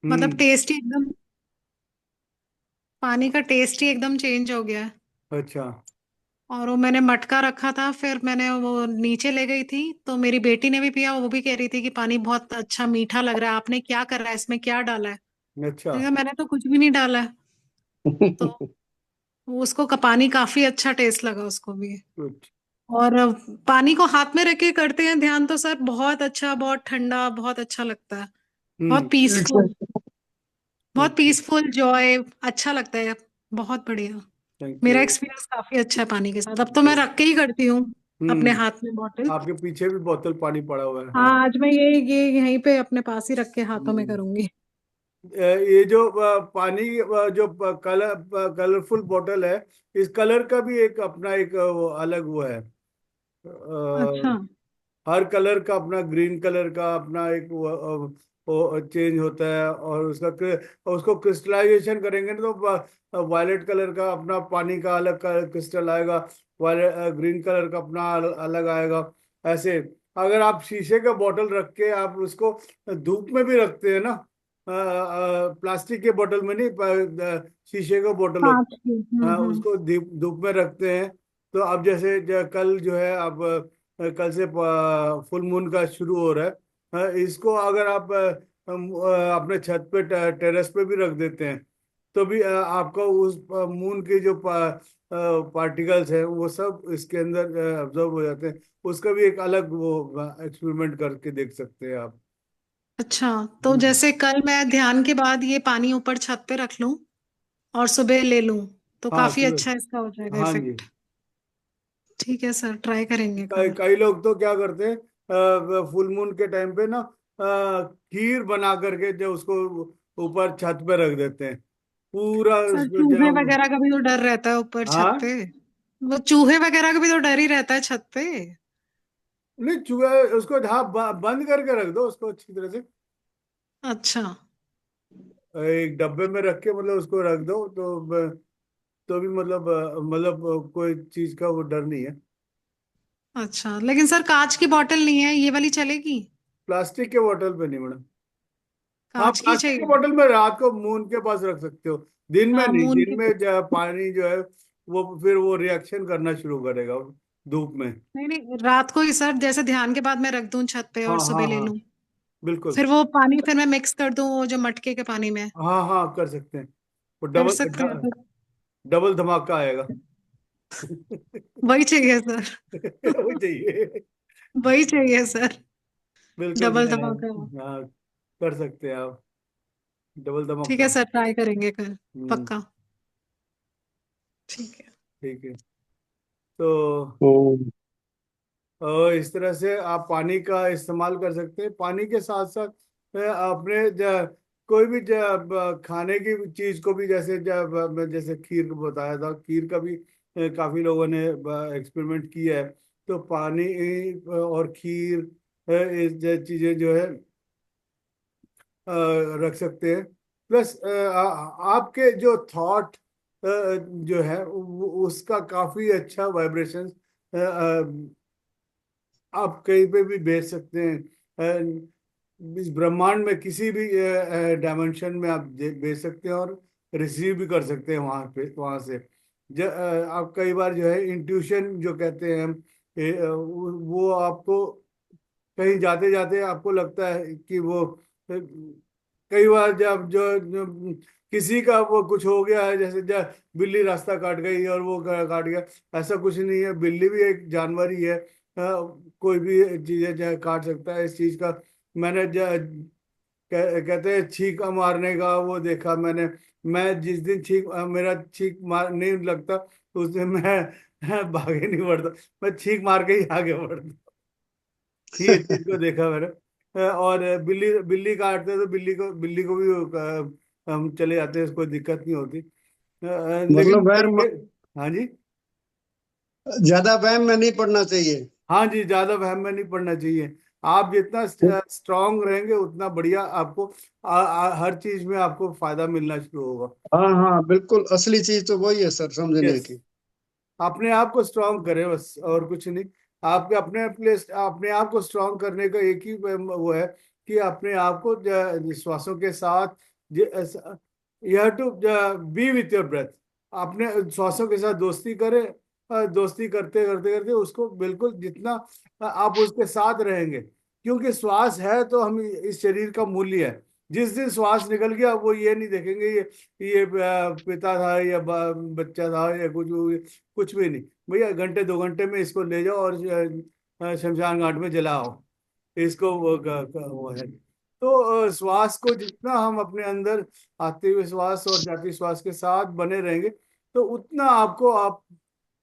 मतलब हम्म। टेस्ट ही एकदम, पानी का टेस्ट ही एकदम चेंज हो गया है। अच्छा। और वो मैंने मटका रखा था, फिर मैंने वो नीचे ले गई थी, तो मेरी बेटी ने भी पिया, वो भी कह रही थी कि पानी बहुत अच्छा मीठा लग रहा है, आपने क्या करा है, इसमें क्या डाला है। अच्छा। मैंने कहा मैंने तो कुछ भी नहीं डाला है। तो उसको पानी काफी अच्छा टेस्ट लगा उसको भी। कुछ। और पानी को हाथ में रख के करते हैं ध्यान तो सर बहुत अच्छा, बहुत ठंडा, बहुत अच्छा लगता है। बहुत अच्छा। पीसफुल, बहुत पीसफुल जॉय, अच्छा लगता है। बहुत बढ़िया। थैंक मेरा यू। एक्सपीरियंस काफी अच्छा है पानी के साथ, अब तो मैं रख के ही करती हूँ अपने हम्म। हाथ में बॉटल। आपके पीछे भी बोतल पानी पड़ा हुआ है, हाँ। हाँ, आज मैं ये यहीं पे अपने पास ही रख के हाथों में हम्म। करूंगी। ये जो पानी जो कलरफुल बोतल है, इस कलर का भी एक अपना एक वो अलग वो है। अच्छा। हर कलर का अपना, ग्रीन कलर का अपना एक वो चेंज होता है, और उसको क्रिस्टलाइजेशन करेंगे ना तो वायलेट कलर का अपना पानी का अलग क्रिस्टल आएगा, वायलेट ग्रीन कलर का अपना अलग आएगा। ऐसे अगर आप शीशे का बोतल रख के आप उसको धूप में भी रखते हैं ना, प्लास्टिक के बोतल में नहीं, शीशे का बोतल कांच होता की। है, हाँ, हम्म। उसको धूप धूप में रखते हैं। तो अब जैसे कल जो है, अब कल से फुल मून का शुरू हो रहा है। इसको अगर आप अपने छत पे टेरेस पे भी रख देते हैं, तो भी आपका उस मून के जो पार्टिकल्स हैं वो सब इसके अंदर ऑब्जर्व हो जाते हैं। उसका भी एक अलग वो एक्सपेरिमेंट करके देख सकते हैं आप। अच्छा, तो हम्म। जैसे कल मैं ध्यान के बाद ये पानी ऊपर छत पे रख लूं और सुबह ले लूं, तो हाँ काफी अच्छा सुबह। इसका हो जाएगा हाँ जी। इफेक्ट। ठीक है सर, ट्राई करेंगे कई कल। कई लोग तो क्या करते हैं, फुल मून के टाइम पे ना खीर बना करके जो उसको ऊपर छत पे रख देते हैं, पूरा सर उसको चूहे जब। वगैरह का भी तो डर रहता है ऊपर छत हाँ। पे। वो चूहे वगैरह का भी तो डर ही रहता है छत पे। नहीं, चूहा उसको, हाँ, बंद करके रख दो उसको अच्छी तरह से। अच्छा। एक डब्बे में रख के मतलब उसको रख दो तो भी मतलब कोई चीज का वो डर नहीं है। अच्छा, लेकिन सर कांच की बोतल नहीं है, ये वाली चलेगी? प्लास्टिक के बोतल पे नहीं मैडम। हाँ, कांच की प्लास्टिक के चाहिए। बोतल में रात को मून के पास रख सकते हो। दिन में हाँ, नहीं, मून दिन की। में पानी जो है वो फिर वो रिएक्शन करना शुरू करेगा धूप में। नहीं नहीं, रात को ही सर, जैसे ध्यान के बाद मैं रख दूं छत पे हाँ और हाँ सुबह ले हाँ, लूं। बिल्कुल। फिर वो पानी फिर मैं मिक्स कर दूं वो जो मटके के पानी में। हाँ हाँ, कर सकते हैं। वो कर डबल सकते हैं तो। डबल धमाका आएगा। वही चाहिए सर। वो चाहिए। वही चाहिए सर। बिल्कुल डबल है। धमाका। हाँ, कर सकते हैं आप, डबल ठीक धमाका। है सर, ट्राई करेंगे कल। हम्म। पक्का। ठीक है। ठीक है। तो हम्म। इस तरह से आप पानी का इस्तेमाल कर सकते हैं। पानी के साथ साथ अपने कोई भी खाने की चीज को भी, जैसे जब मैं जैसे खीर को बताया था, खीर का भी काफी लोगों ने एक्सपेरिमेंट किया है। तो पानी और खीर, इस चीजें जो है रख सकते हैं। प्लस आपके जो थॉट जो है उसका काफी अच्छा वाइब्रेशन आप कहीं पे भी भेज सकते हैं। इस ब्रह्मांड में किसी भी डायमेंशन में आप भेज सकते हैं, और रिसीव भी कर सकते हैं वहां पे, वहां से। आप कई बार जो है इंट्यूशन जो कहते हैं हम, वो आपको कहीं जाते जाते आपको लगता है कि वो कई बार जब जो किसी का वो कुछ हो गया है, जैसे बिल्ली रास्ता काट गई और वो काट गया। ऐसा कुछ नहीं है, बिल्ली भी एक जानवर ही है। कोई भी चीजें जो है काट सकता है। इस चीज का मैंने कहते हैं छींक मारने का वो देखा मैंने। मैं जिस दिन मेरा छींक मार नहीं लगता, तो उस दिन मैं भागे नहीं बढ़ता, मैं छींक मार के ही आगे बढ़ता। ये चीज को देखा मैंने। और बिल्ली बिल्ली काटते हैं तो बिल्ली को भी हम चले जाते हैं, कोई दिक्कत नहीं होती। लेकिन मतलब हाँ जी। ज्यादा वहम में नहीं पड़ना चाहिए। हाँ जी, ज्यादा वहम में नहीं पड़ना चाहिए। आप जितना स्ट्रांग रहेंगे उतना बढ़िया आपको हर चीज में आपको फायदा मिलना शुरू होगा। हाँ हाँ, बिल्कुल असली चीज तो वही है सर, समझने यस। की। अपने आप को स्ट्रांग करें बस, और कुछ नहीं। आपके अपने प्लेस अपने आप को स्ट्रांग करने का एक ही वो है कि अपने आप को श्वासों के साथ you have to be with your breath. अपने श्वासों के साथ दोस्ती करें। दोस्ती करते करते करते उसको बिल्कुल जितना आप उसके साथ रहेंगे, क्योंकि श्वास है तो हम इस शरीर का मूल्य है। जिस दिन श्वास निकल गया वो ये नहीं देखेंगे ये पिता था या बच्चा था या कुछ भी नहीं। भैया घंटे 2 घंटे में इसको ले जाओ और शमशान घाट में जलाओ इसको। वो है तो श्वास को जितना हम अपने अंदर आते हुए श्वास और जाती श्वास के साथ बने रहेंगे तो उतना आपको आप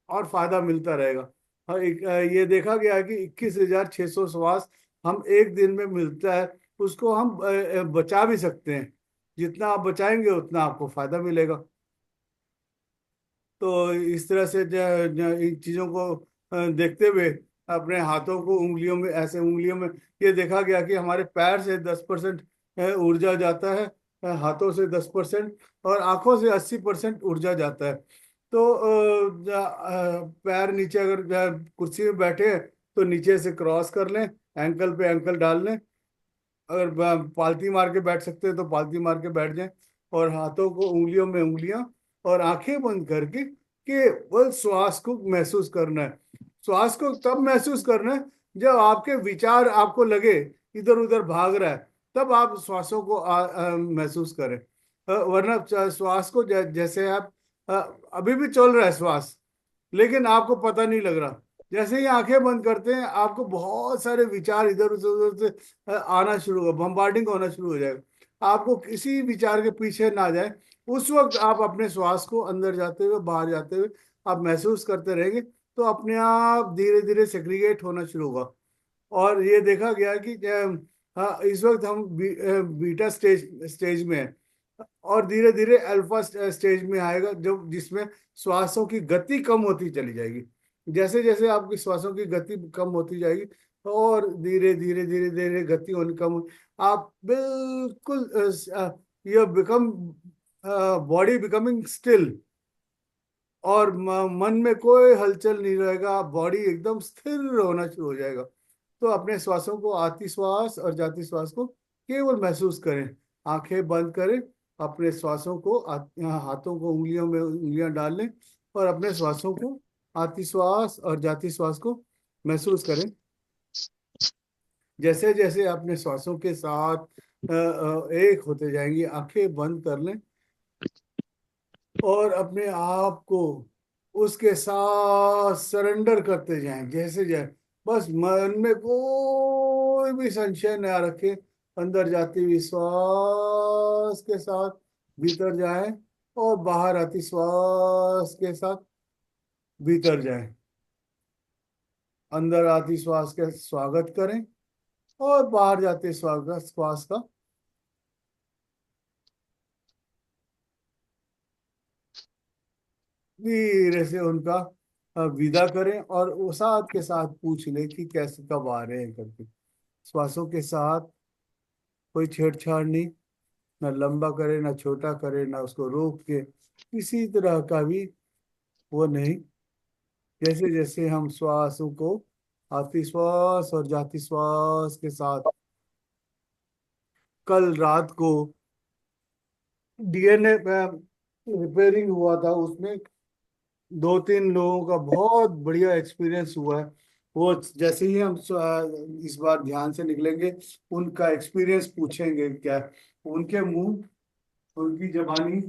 और फायदा मिलता रहेगा। हाँ, ये देखा गया है कि 21,600 श्वास हम एक दिन में मिलता है, उसको हम बचा भी सकते हैं। जितना आप बचाएंगे उतना आपको फायदा मिलेगा। तो इस तरह से इन चीजों को देखते हुए अपने हाथों को उंगलियों में ऐसे उंगलियों में ये देखा गया कि हमारे पैर से 10% ऊर्जा जाता है, हाथों से 10% और आंखों से 80% ऊर्जा जाता है। तो पैर नीचे अगर कुर्सी में बैठे हैं तो नीचे से क्रॉस कर लें, एंकल पे एंकल डाल लें। अगर पालती मार के बैठ सकते हैं तो पालती मार के बैठ जाएं और हाथों को उंगलियों में उंगलियां और आंखें बंद करके केवल श्वास को महसूस करना है। श्वास को तब महसूस करना है जब आपके विचार आपको लगे इधर उधर भाग रहा है, तब आप श्वासों को महसूस करें। वरना श्वास को जैसे आप अ, अभी भी चल रहा है श्वास, लेकिन आपको पता नहीं लग रहा। जैसे ही आंखें बंद करते हैं आपको बहुत सारे विचार इधर उधर से आना शुरू होगा, बम्बार्डिंग होना शुरू हो जाएगा। आपको किसी विचार के पीछे ना जाए, उस वक्त आप अपने श्वास को अंदर जाते हुए बाहर जाते हुए आप महसूस करते रहेंगे तो अपने आप धीरे धीरे सेग्रीगेट होना शुरू होगा। और ये देखा गया कि हाँ, इस वक्त हम बीटा स्टेज में है और धीरे धीरे अल्फा स्टेज में आएगा जो जिसमें श्वासों की गति कम होती चली जाएगी। जैसे जैसे आपकी श्वासों की गति कम होती जाएगी और धीरे धीरे धीरे धीरे गति होनी कम आप बिल्कुल you become body becoming still और मन में कोई हलचल नहीं रहेगा, बॉडी एकदम स्थिर होना शुरू हो जाएगा। तो अपने श्वासों को आती श्वास और जाती श्वास को केवल महसूस करें, आंखें बंद करें, अपने श्वासों को हाथों को उंगलियों में उंगलियां डाल लें और अपने श्वासों को आती श्वास और जाती श्वास को महसूस करें। जैसे जैसे अपने श्वासों के साथ एक होते जाएंगे, आंखें बंद कर लें और अपने आप को उसके साथ सरेंडर करते जाएं जैसे जाए। बस मन में कोई भी संशय न रखें, अंदर जाती हुई श्वास के साथ भीतर जाएं और बाहर आती श्वास के साथ भीतर जाएं। अंदर आती श्वास का स्वागत करें और बाहर जाते स्वागत श्वास का धीरे से उनका विदा करें और वो साथ के साथ पूछ ले कि कैसे कब आ रहे हैं करके। श्वासों के साथ कोई छेड़छाड़ नहीं, ना लंबा करे ना छोटा करे ना उसको रोक के किसी तरह का भी वो नहीं। जैसे जैसे हम श्वासों को आती श्वास और जाती श्वास के साथ, कल रात को डीएनए रिपेयरिंग हुआ था, उसमें 2-3 लोगों का बहुत बढ़िया एक्सपीरियंस हुआ है। वो जैसे ही हम इस बार ध्यान से निकलेंगे उनका एक्सपीरियंस पूछेंगे क्या उनके मुंह उनकी जबानी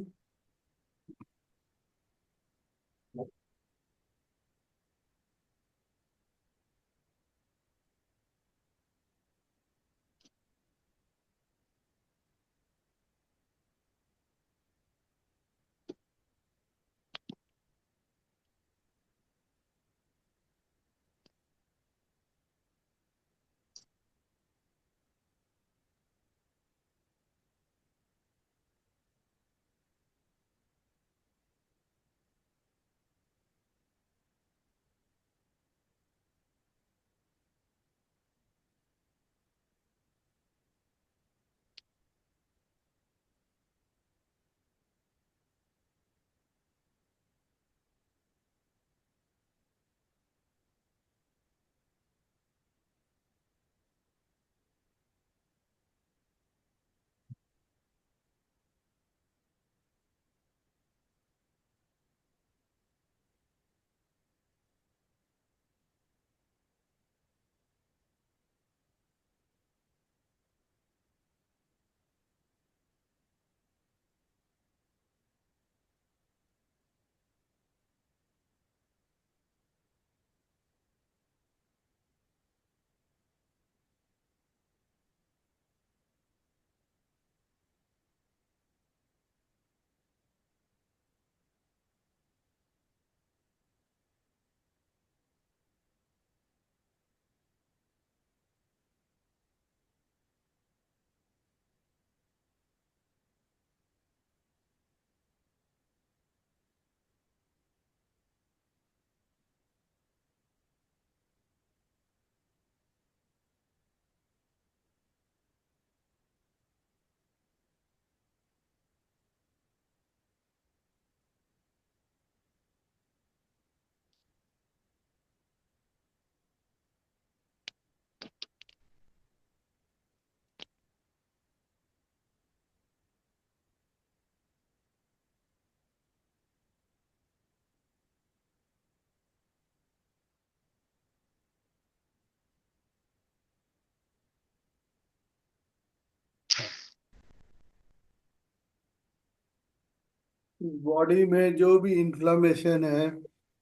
बॉडी में जो भी इन्फ्लामेशन है,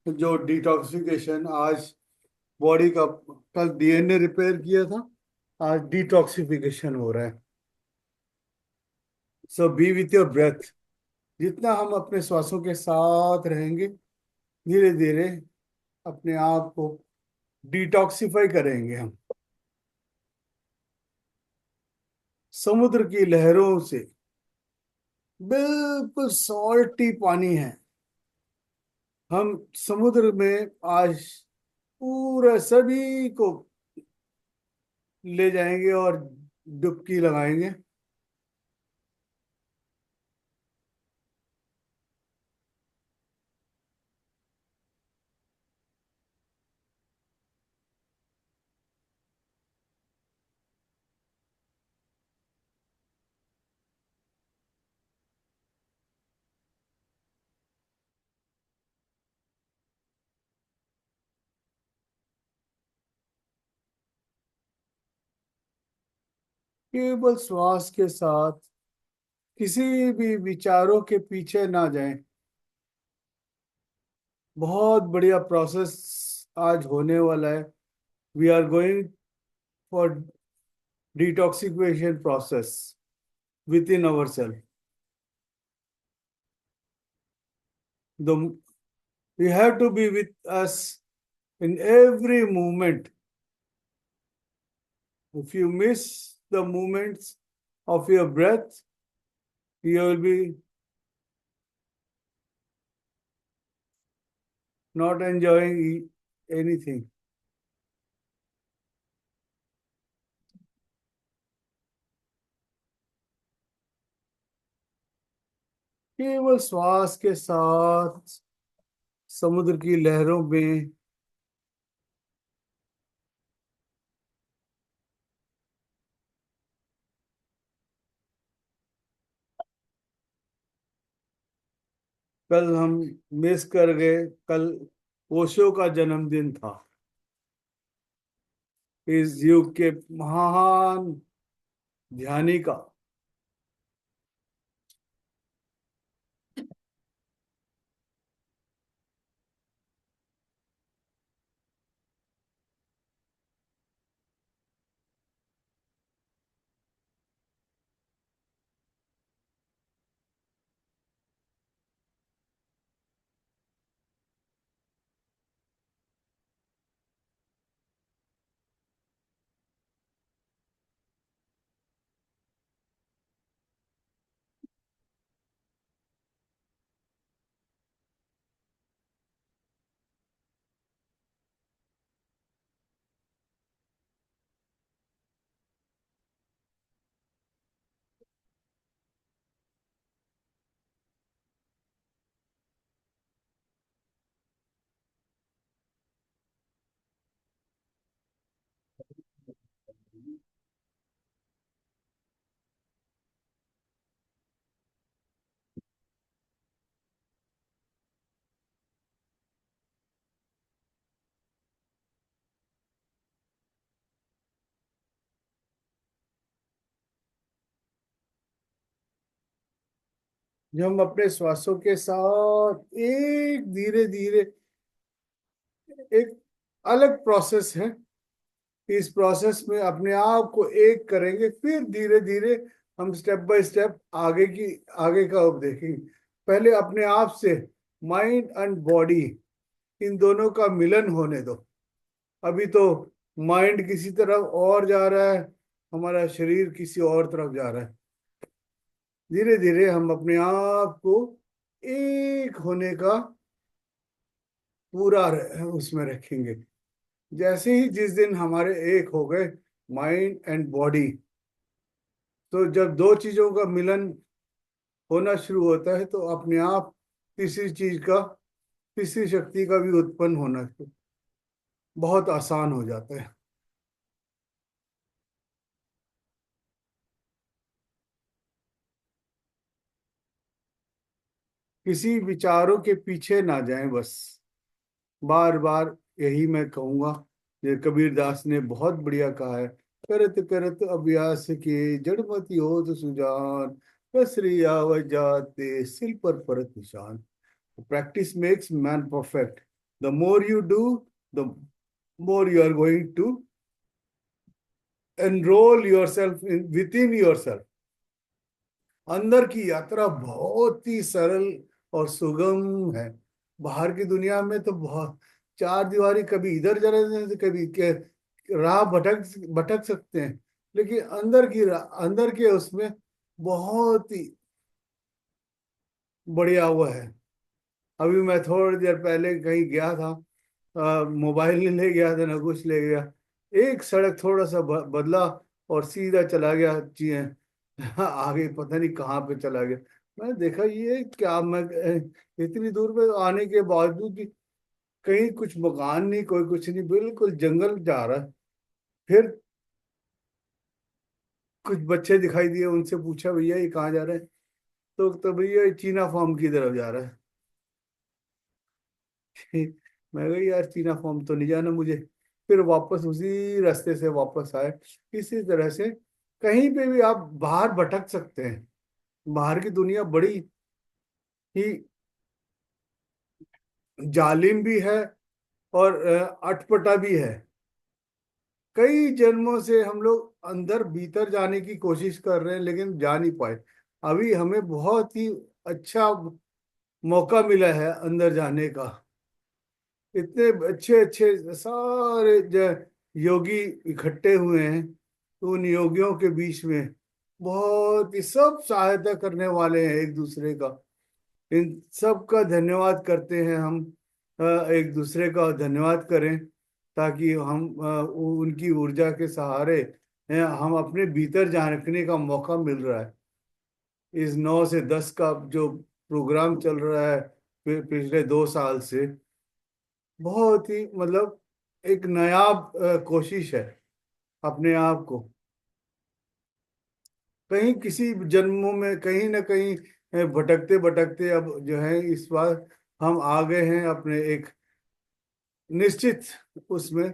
जो डिटॉक्सिफिकेशन आज बॉडी का, कल डीएनए रिपेयर किया था, आज डिटॉक्सिफिकेशन हो रहा है। सो बी विथ योर ब्रेथ। जितना हम अपने श्वासों के साथ रहेंगे, धीरे धीरे अपने आप को डिटॉक्सिफाई करेंगे हम। समुद्र की लहरों से बिल्कुल सॉल्टी पानी है। हम समुद्र में आज पूरा सभी को ले जाएंगे और डुबकी लगाएंगे। केवल श्वास के साथ किसी भी विचारों के पीछे ना जाएं। बहुत बढ़िया प्रोसेस आज होने वाला है। We are going for detoxification process with in our self. We have to be with us in every movement. If you miss the movements of your breath, you will be not enjoying anything. केवल श्वास के साथ समुद्र की लहरों में कल हम मिस कर गए। कल ओशो का जन्मदिन था, इस युग के महान ध्यानी का। जब हम अपने श्वासों के साथ एक धीरे धीरे, एक अलग प्रोसेस है, इस प्रोसेस में अपने आप को एक करेंगे, फिर धीरे धीरे हम स्टेप बाय स्टेप आगे का अब देखेंगे। पहले अपने आप से माइंड एंड बॉडी, इन दोनों का मिलन होने दो। अभी तो माइंड किसी तरफ और जा रहा है, हमारा शरीर किसी और तरफ जा रहा है। धीरे धीरे हम अपने आप को एक होने का पूरा उसमें रखेंगे। जैसे ही जिस दिन हमारे एक हो गए माइंड एंड बॉडी, तो जब दो चीजों का मिलन होना शुरू होता है तो अपने आप तीसरी चीज का, तीसरी शक्ति का भी उत्पन्न होना बहुत आसान हो जाता है। किसी विचारों के पीछे ना जाएं बस। बार बार यही मैं कहूंगा, ये कबीर दास ने बहुत बढ़िया कहा है, करत करत अभ्यास के जड़ मति होत सुजान, कसरिया वजाते सिल पर निशान। Practice makes man perfect. The more you do, the more you are going to enroll yourself in within yourself. अंदर की यात्रा बहुत ही सरल और सुगम है। बाहर की दुनिया में तो बहुत चार दीवारी, कभी इधर चले जाते हैं, कभी के राह भटक भटक सकते हैं, लेकिन अंदर के उसमें बहुत ही बढ़िया हुआ है। अभी मैं थोड़ी देर पहले कहीं गया था, मोबाइल नहीं ले गया था ना कुछ ले गया, एक सड़क थोड़ा सा बदला और सीधा चला गया जिए आगे पता नहीं कहाँ पे चला गया। मैंने देखा ये क्या, मैं इतनी दूर पे आने के बावजूद भी कहीं कुछ मकान नहीं, कोई कुछ नहीं, बिल्कुल जंगल जा रहा है। फिर कुछ बच्चे दिखाई दिए, उनसे पूछा भैया ये कहाँ जा रहे हैं, तो भैया ये चीना फार्म की तरफ जा रहा है। मैं कहा यार चीना फॉर्म तो नहीं जाना मुझे। फिर वापस उसी रास्ते से वापस आए। इसी तरह से कहीं पे भी आप बाहर भटक सकते हैं। बाहर की दुनिया बड़ी ही जालिम भी है और अटपटा भी है। कई जन्मों से हम लोग अंदर भीतर जाने की कोशिश कर रहे हैं लेकिन जा नहीं पाए। अभी हमें बहुत ही अच्छा मौका मिला है अंदर जाने का। इतने अच्छे अच्छे सारे योगी इकट्ठे हुए हैं, तो उन योगियों के बीच में बहुत ही सब सहायता करने वाले हैं एक दूसरे का। इन सब का धन्यवाद करते हैं हम। एक दूसरे का धन्यवाद करें ताकि हम उनकी ऊर्जा के सहारे हम अपने भीतर झांकने का मौका मिल रहा है। इस 9 से 10 का जो प्रोग्राम चल रहा है पिछले 2 साल से, बहुत ही मतलब एक नायाब कोशिश है अपने आप को। कहीं किसी जन्मों में कहीं ना कहीं भटकते भटकते अब जो है इस बार हम आ गए हैं अपने एक निश्चित उसमें,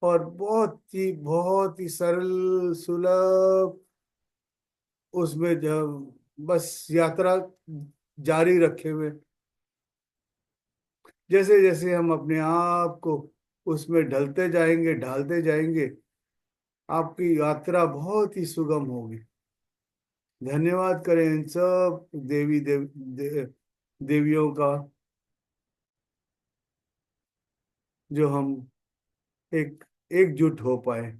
और बहुत ही सरल सुलभ उसमें जब बस यात्रा जारी रखे हुए, जैसे जैसे हम अपने आप को उसमें ढालते जाएंगे, आपकी यात्रा बहुत ही सुगम होगी। धन्यवाद करें इन सब देवियों का, जो हम एक एकजुट हो पाए।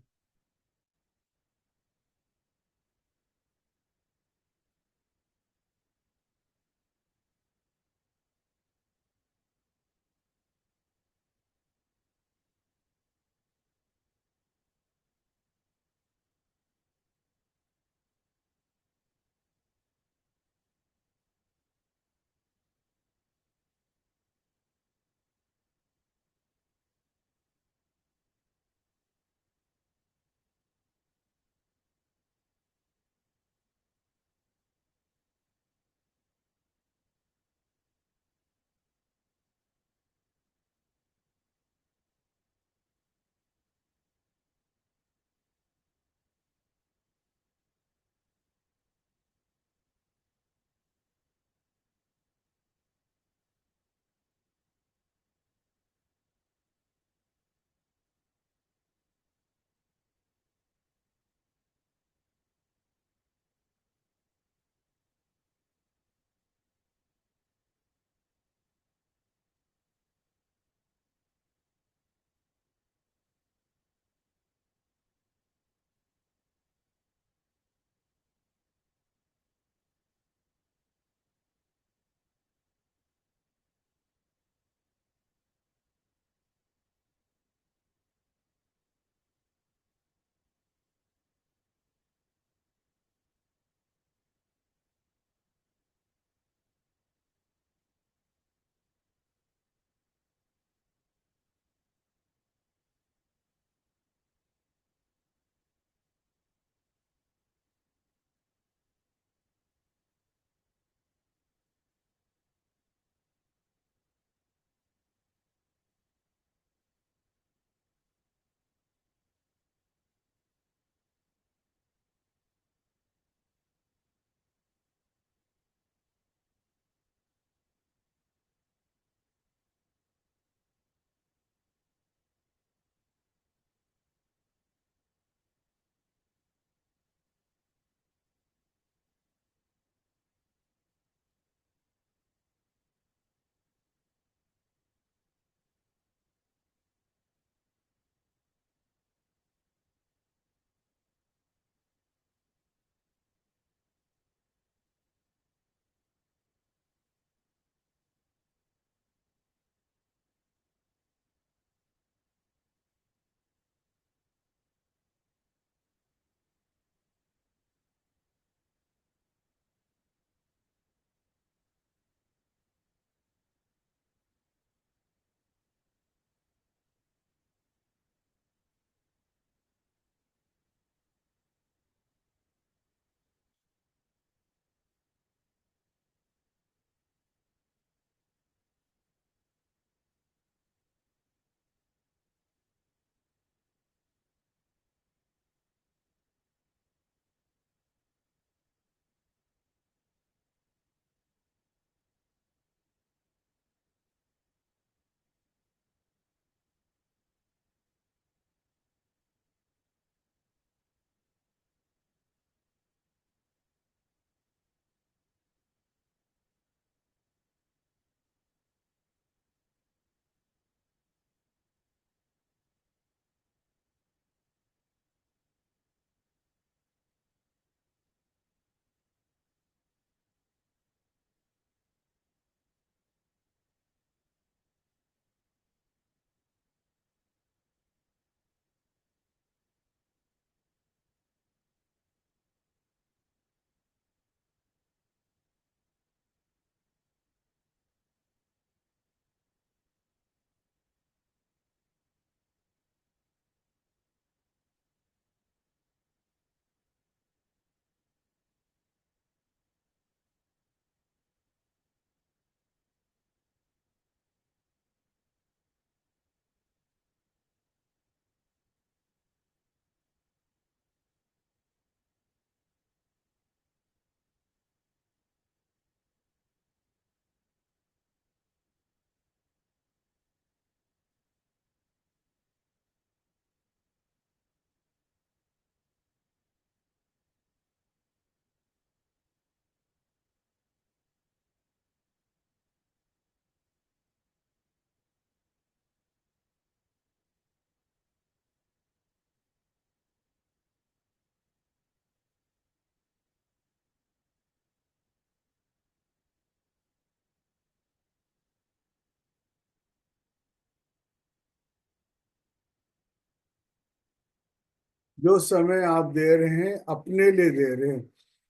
जो समय आप दे रहे हैं अपने लिए दे रहे हैं,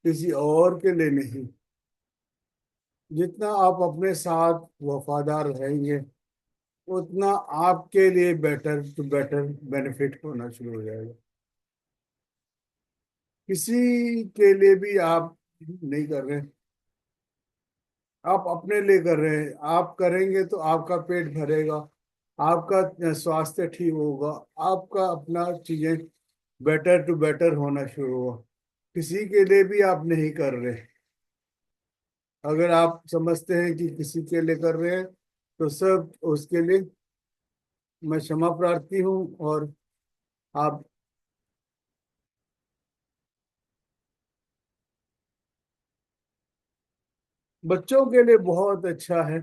किसी और के लिए नहीं। जितना आप अपने साथ वफादार रहेंगे, उतना आपके लिए बेटर टू बेटर बेनिफिट होना शुरू हो जाएगा। किसी के लिए भी आप नहीं कर रहे, आप अपने लिए कर रहे हैं। आप करेंगे तो आपका पेट भरेगा, आपका स्वास्थ्य ठीक होगा, आपका अपना चीजें बेटर टू बेटर होना शुरू होगा। किसी के लिए भी आप नहीं कर रहे। अगर आप समझते हैं कि किसी के लिए कर रहे हैं, तो सब उसके लिए मैं क्षमा प्रार्थी हूँ। और आप बच्चों के लिए बहुत अच्छा है,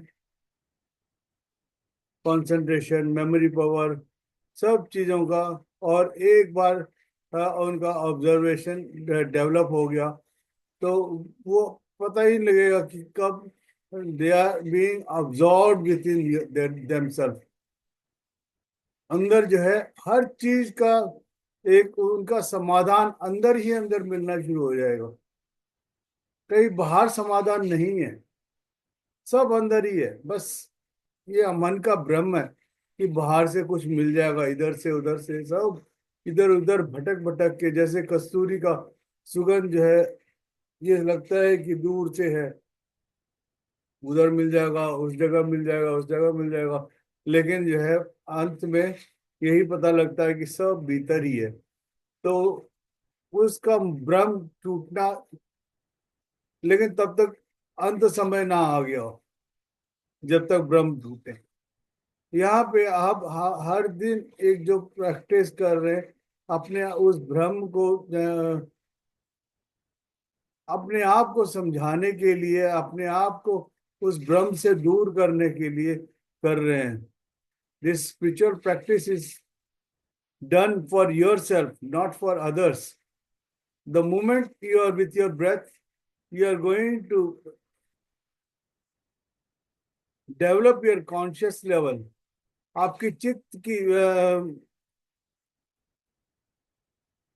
कंसंट्रेशन, मेमोरी पावर, सब चीज़ों का। और एक बार उनका ऑब्जर्वेशन डेवलप हो गया, तो वो पता ही नहीं लगेगा कि कब they are being absorb with in themselves. अंदर जो है हर चीज का एक उनका समाधान अंदर ही अंदर मिलना शुरू हो जाएगा। कहीं बाहर समाधान नहीं है, सब अंदर ही है। बस ये मन का भ्रम है कि बाहर से कुछ मिल जाएगा, इधर से उधर से सब इधर उधर भटक भटक के, जैसे कस्तूरी का सुगंध जो है, ये लगता है कि दूर से है, उधर मिल जाएगा, उस जगह मिल जाएगा, उस जगह मिल जाएगा। लेकिन जो है अंत में यही पता लगता है कि सब भीतर ही है। तो उसका भ्रम टूटना, लेकिन तब तक अंत समय ना आ गया हो जब तक भ्रम टूटे। यहाँ पे आप हर दिन एक जो प्रैक्टिस कर रहे हैं, अपने उस भ्रम को अपने आप को समझाने के लिए, अपने आप को उस भ्रम से दूर करने के लिए कर रहे हैं। This spiritual practice is done for yourself, not for others. The moment you are with your breath, you are going to develop your conscious level. आपकी चित्त की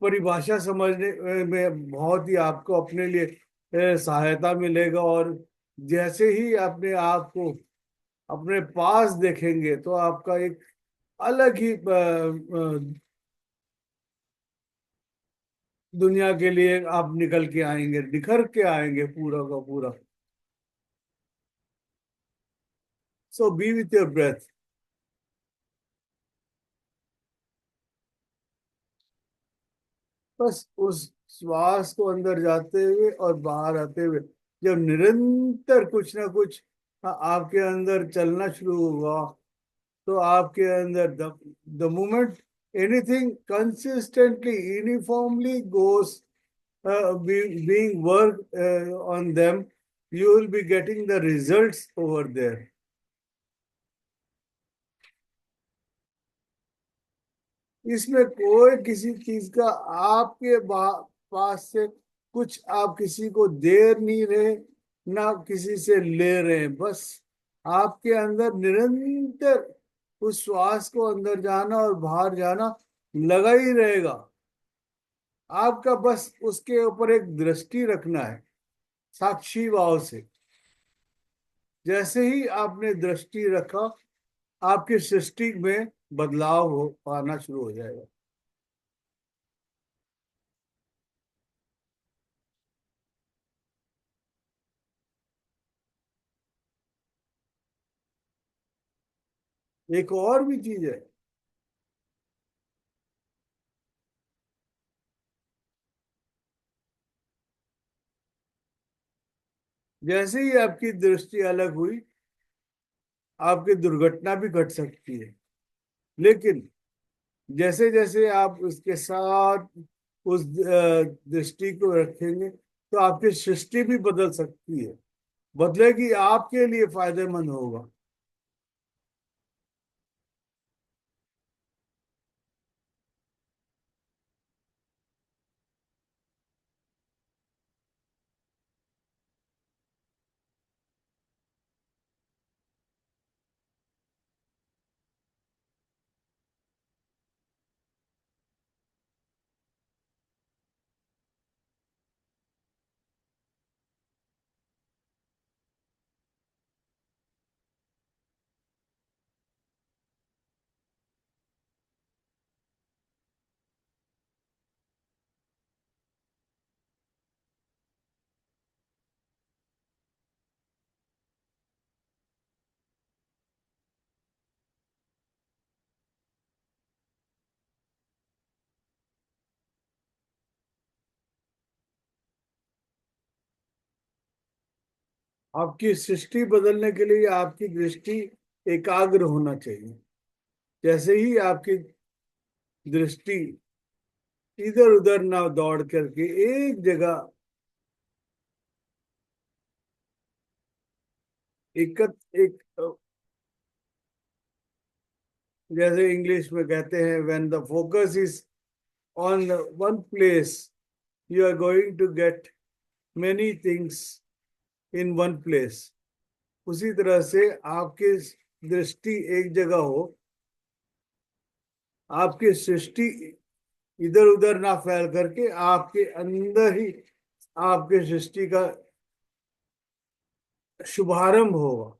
परिभाषा समझने में बहुत ही आपको अपने लिए सहायता मिलेगा। और जैसे ही अपने आप को अपने पास देखेंगे, तो आपका एक अलग ही दुनिया के लिए आप निकल के आएंगे, निखर के आएंगे पूरा का पूरा। सो बी विथ योर ब्रेथ। बस उस श्वास को अंदर जाते हुए और बाहर आते हुए, जब निरंतर कुछ ना कुछ आपके अंदर चलना शुरू होगा, तो आपके अंदर the moment anything consistently uniformly goes being worked on them, you will be getting the results over there. इसमें कोई किसी चीज का आपके पास से कुछ आप किसी को दे नहीं रहे, ना किसी से ले रहे हैं। बस आपके अंदर निरंतर उस श्वास को अंदर जाना और बाहर जाना लगा ही रहेगा। आपका बस उसके ऊपर एक दृष्टि रखना है, साक्षी भाव से। जैसे ही आपने दृष्टि रखा, आपकी सृष्टि में बदलाव हो आना शुरू हो जाएगा। एक और भी चीज है, जैसे ही आपकी दृष्टि अलग हुई, आपकी दुर्घटना भी घट सकती है। लेकिन जैसे जैसे आप उसके साथ उस दृष्टि को रखेंगे, तो आपकी सृष्टि भी बदल सकती है, बदलेगी, आपके लिए फायदेमंद होगा। आपकी सृष्टि बदलने के लिए आपकी दृष्टि एकाग्र होना चाहिए। जैसे ही आपकी दृष्टि इधर उधर ना दौड़ करके एक जगह एक एक, जैसे इंग्लिश में कहते हैं, when the focus is on one place you are going to get many things in one place. उसी तरह से आपकी दृष्टि एक जगह हो, आपकी सृष्टि इधर उधर ना फैल करके आपके अंदर ही आपके सृष्टि का शुभारंभ होगा।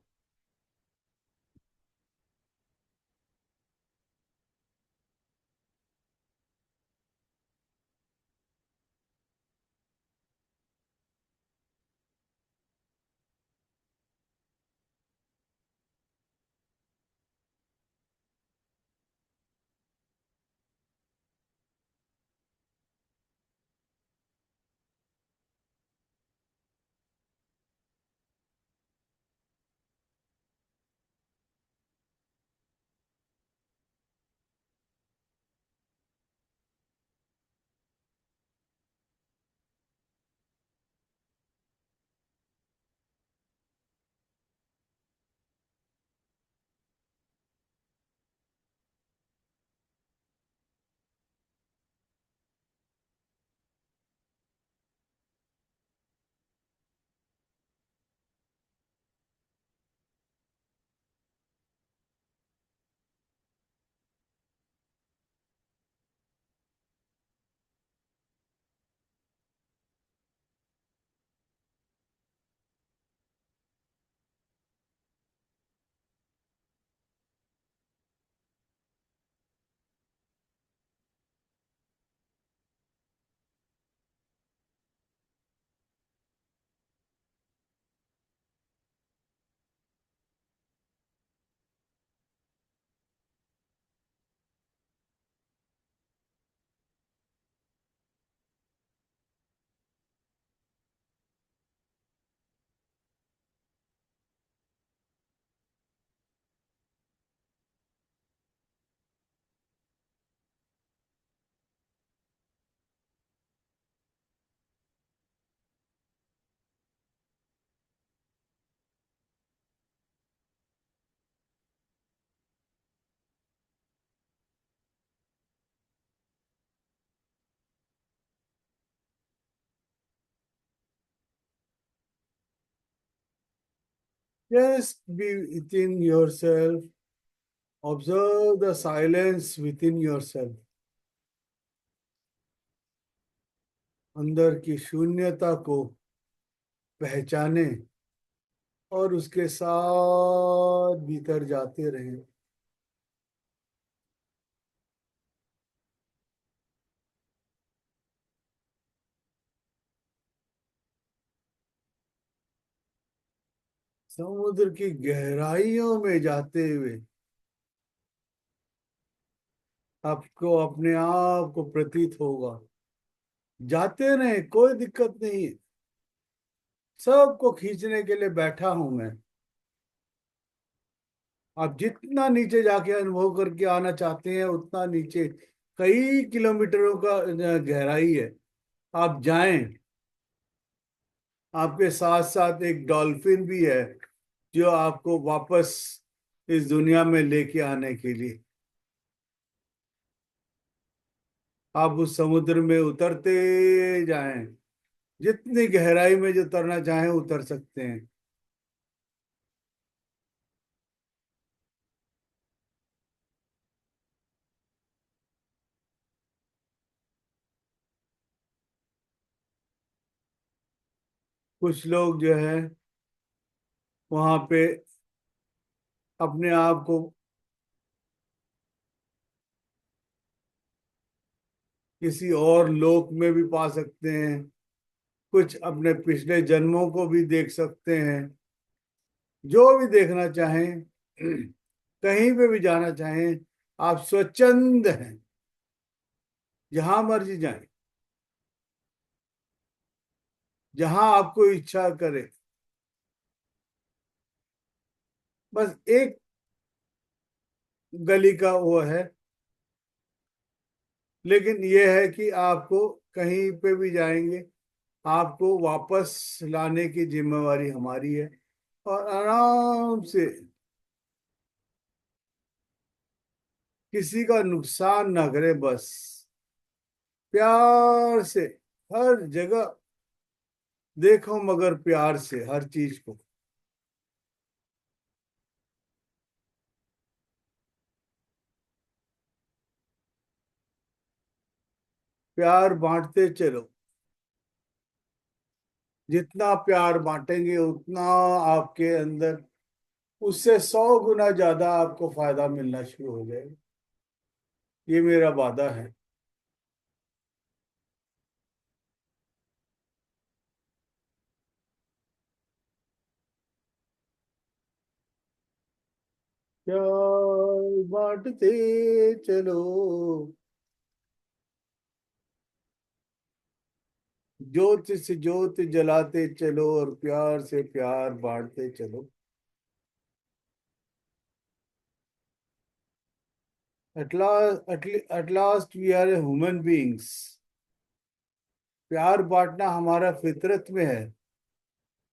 Just be within yourself. Observe the silence within yourself. अंदर की शून्यता को पहचाने और उसके साथ भीतर जाते रहें। समुद्र की गहराइयों में जाते हुए आपको अपने आप को प्रतीत होगा। जाते रहे, कोई दिक्कत नहीं है। सबको खींचने के लिए बैठा हूं मैं। आप जितना नीचे जाके अनुभव करके आना चाहते हैं उतना नीचे, कई किलोमीटरों का गहराई है, आप जाएं। आपके साथ साथ एक डॉल्फिन भी है जो आपको वापस इस दुनिया में लेके आने के लिए। आप उस समुद्र में उतरते जाएं, जितनी गहराई में जो उतरना चाहें उतर सकते हैं। कुछ लोग जो है वहां पे अपने आप को किसी और लोक में भी पा सकते हैं, कुछ अपने पिछले जन्मों को भी देख सकते हैं। जो भी देखना चाहें, कहीं पे भी जाना चाहें, आप स्वच्छंद हैं, जहां मर्जी जाएं, जहां आपको इच्छा करे। बस एक गली का वो है, लेकिन ये है कि आपको कहीं पे भी जाएंगे, आपको वापस लाने की जिम्मेवारी हमारी है। और आराम से, किसी का नुकसान ना करे, बस प्यार से हर जगह देखो, मगर प्यार से हर चीज को। प्यार बांटते चलो, जितना प्यार बांटेंगे उतना आपके अंदर उससे 100 गुना ज्यादा आपको फायदा मिलना शुरू हो जाएगा। ये मेरा वादा है। प्यार बांटते चलो, ज्योत से ज्योत जलाते चलो, और प्यार से प्यार बांटते चलो। at last we are a human beings। प्यार बांटना हमारा फितरत में है।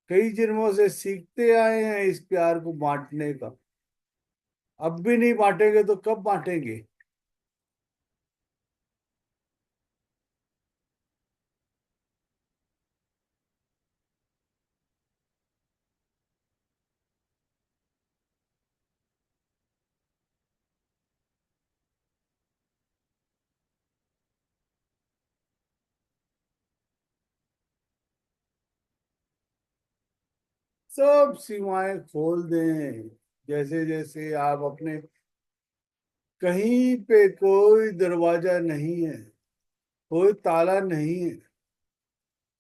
कई जन्मों से सीखते आए हैं इस प्यार को बांटने का। अब भी नहीं बांटेंगे तो कब बांटेंगे? सब सीमाएं खोल दें। जैसे जैसे आप अपने, कहीं पे कोई दरवाजा नहीं है, कोई ताला नहीं है,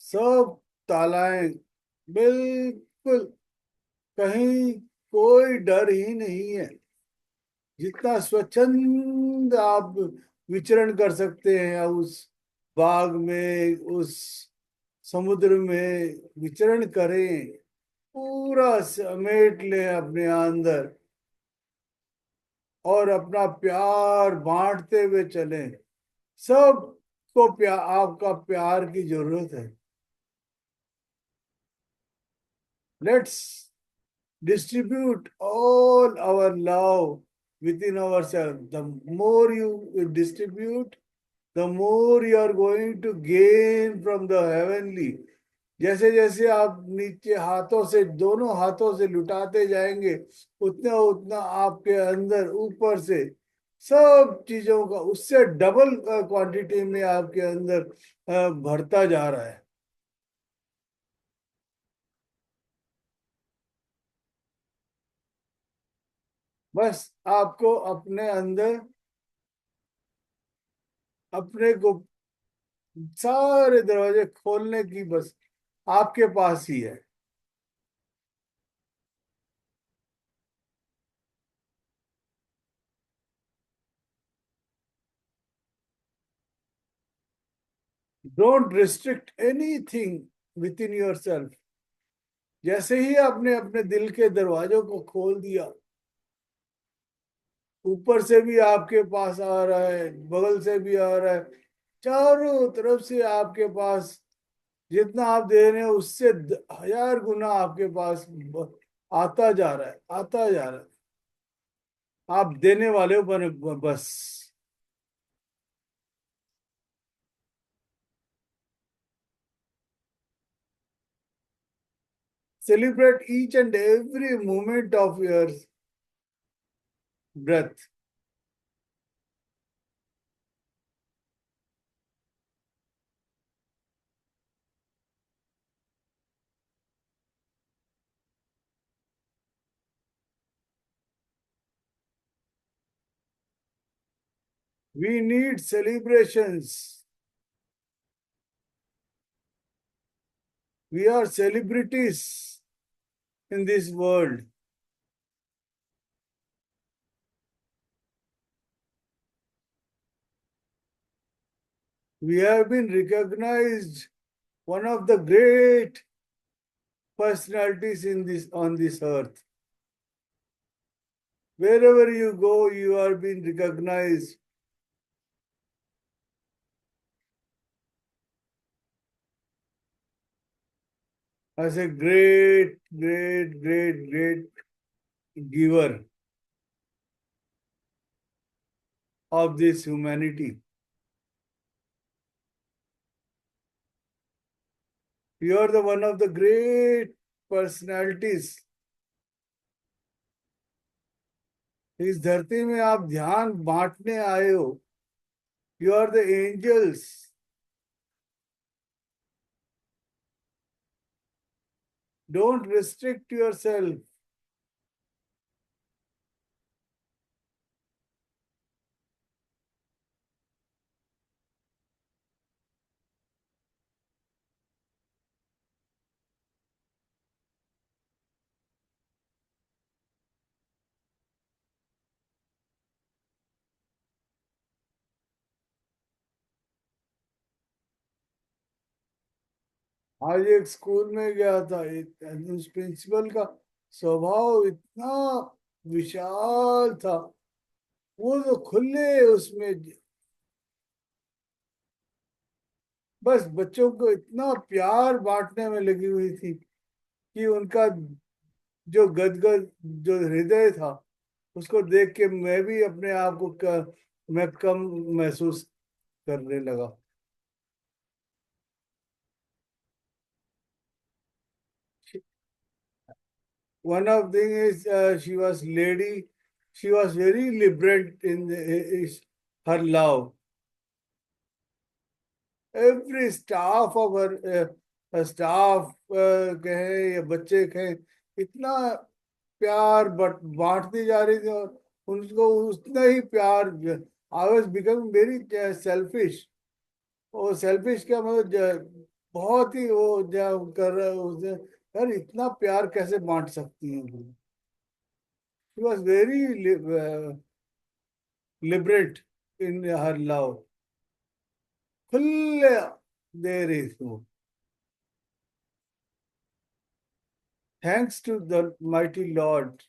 सब तालाएं बिल्कुल, कहीं कोई डर ही नहीं है। जितना स्वच्छंद आप विचरण कर सकते हैं उस बाग में, उस समुद्र में विचरण करें, पूरा समेट लें अपने अंदर, और अपना प्यार बांटते हुए चलें। सबको प्यार, आपका प्यार की जरूरत है। Let's distribute all our love within ourselves. The more you distribute, the more you are going to gain from the heavenly। जैसे जैसे आप नीचे हाथों से, दोनों हाथों से लुटाते जाएंगे, उतना उतना आपके अंदर ऊपर से सब चीजों का उससे डबल क्वांटिटी में आपके अंदर भरता जा रहा है। बस आपको अपने अंदर अपने को सारे दरवाजे खोलने की बस आपके पास ही है। Don't restrict anything with in your self. जैसे ही आपने अपने दिल के दरवाजों को खोल दिया, ऊपर से भी आपके पास आ रहा है, बगल से भी आ रहा है, चारों तरफ से आपके पास जितना आप दे रहे हैं उससे 1000 गुना आपके पास आता जा रहा है, आता जा रहा है। आप देने वाले हो बस। Celebrate each and every moment of your breath। We need celebrations। We are celebrities in this world। We have been recognized one of the great personalities in this on this earth। Wherever you go, you are being recognized as a great, great, great, great giver of this humanity. You are the one of the great personalities. इस धरती में आप ध्यान बांटने आए हो. You are the angels. Don't restrict yourself. आज एक स्कूल में गया था. उस प्रिंसिपल का स्वभाव इतना विशाल था. वो तो खुले उसमें बस बच्चों को इतना प्यार बांटने में लगी हुई थी कि उनका जो गदगद जो हृदय था, उसको देख के मैं भी अपने आप को मैं कम महसूस करने लगा. One of thing is she was lady. She was very liberal in her love. Every staff of her staff कहे या बच्चे कहे, इतना प्यार बट बांटती जा रही थी और उनको उतना ही प्यार. I was become very selfish. वो सेल्फिश क्या मतलब बहुत ही वो जब कर रहे उसने, यार इतना प्यार कैसे बांट सकती है. She was very liberate in her love. खुले दे रही थी वो. Thanks to the mighty Lord.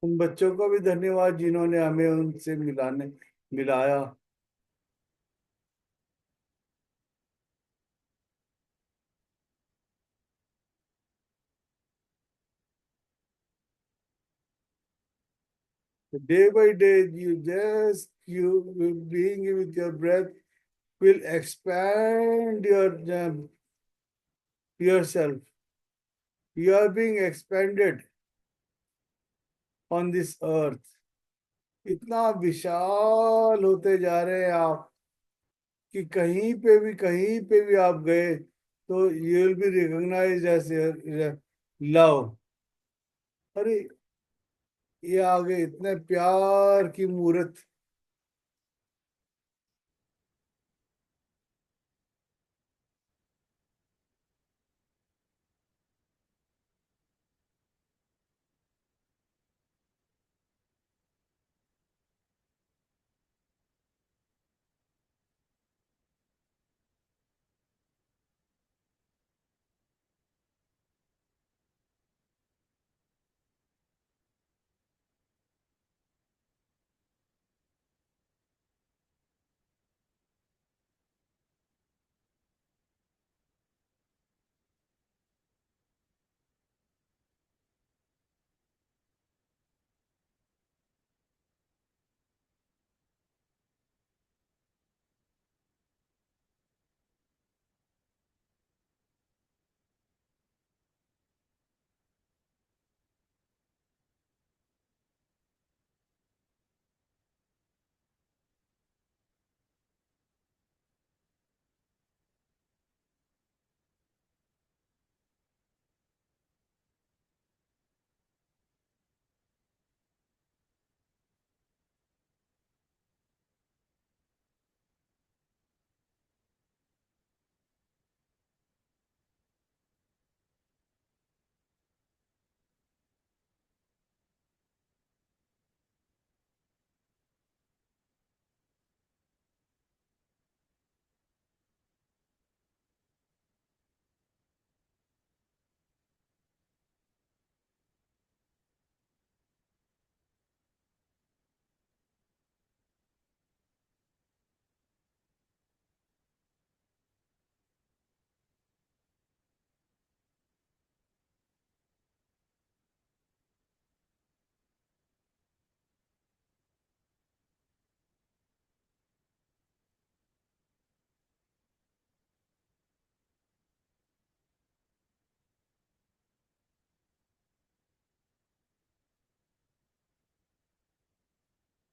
उन बच्चों को भी धन्यवाद जिन्होंने हमें उनसे मिलाया. Day by day, you being with your breath will expand yourself. You are being expanded on this earth. इतना विशाल होते जा रहे हैं आप कि कहीं पे भी आप गए तो you will be recognised as love. अरे ये आगे इतने प्यार की मूर्त.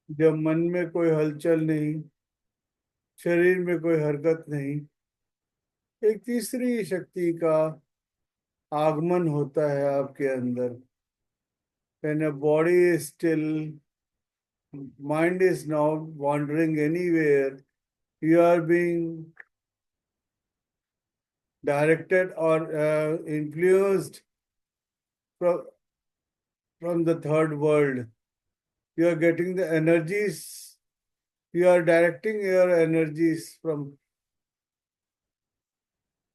जब मन में कोई हलचल नहीं, शरीर में कोई हरकत नहीं, एक तीसरी शक्ति का आगमन होता है आपके अंदर। When a body is still, mind is not wandering anywhere, you are being directed or influenced from, from the third world. You are getting the energies, you are directing your energies from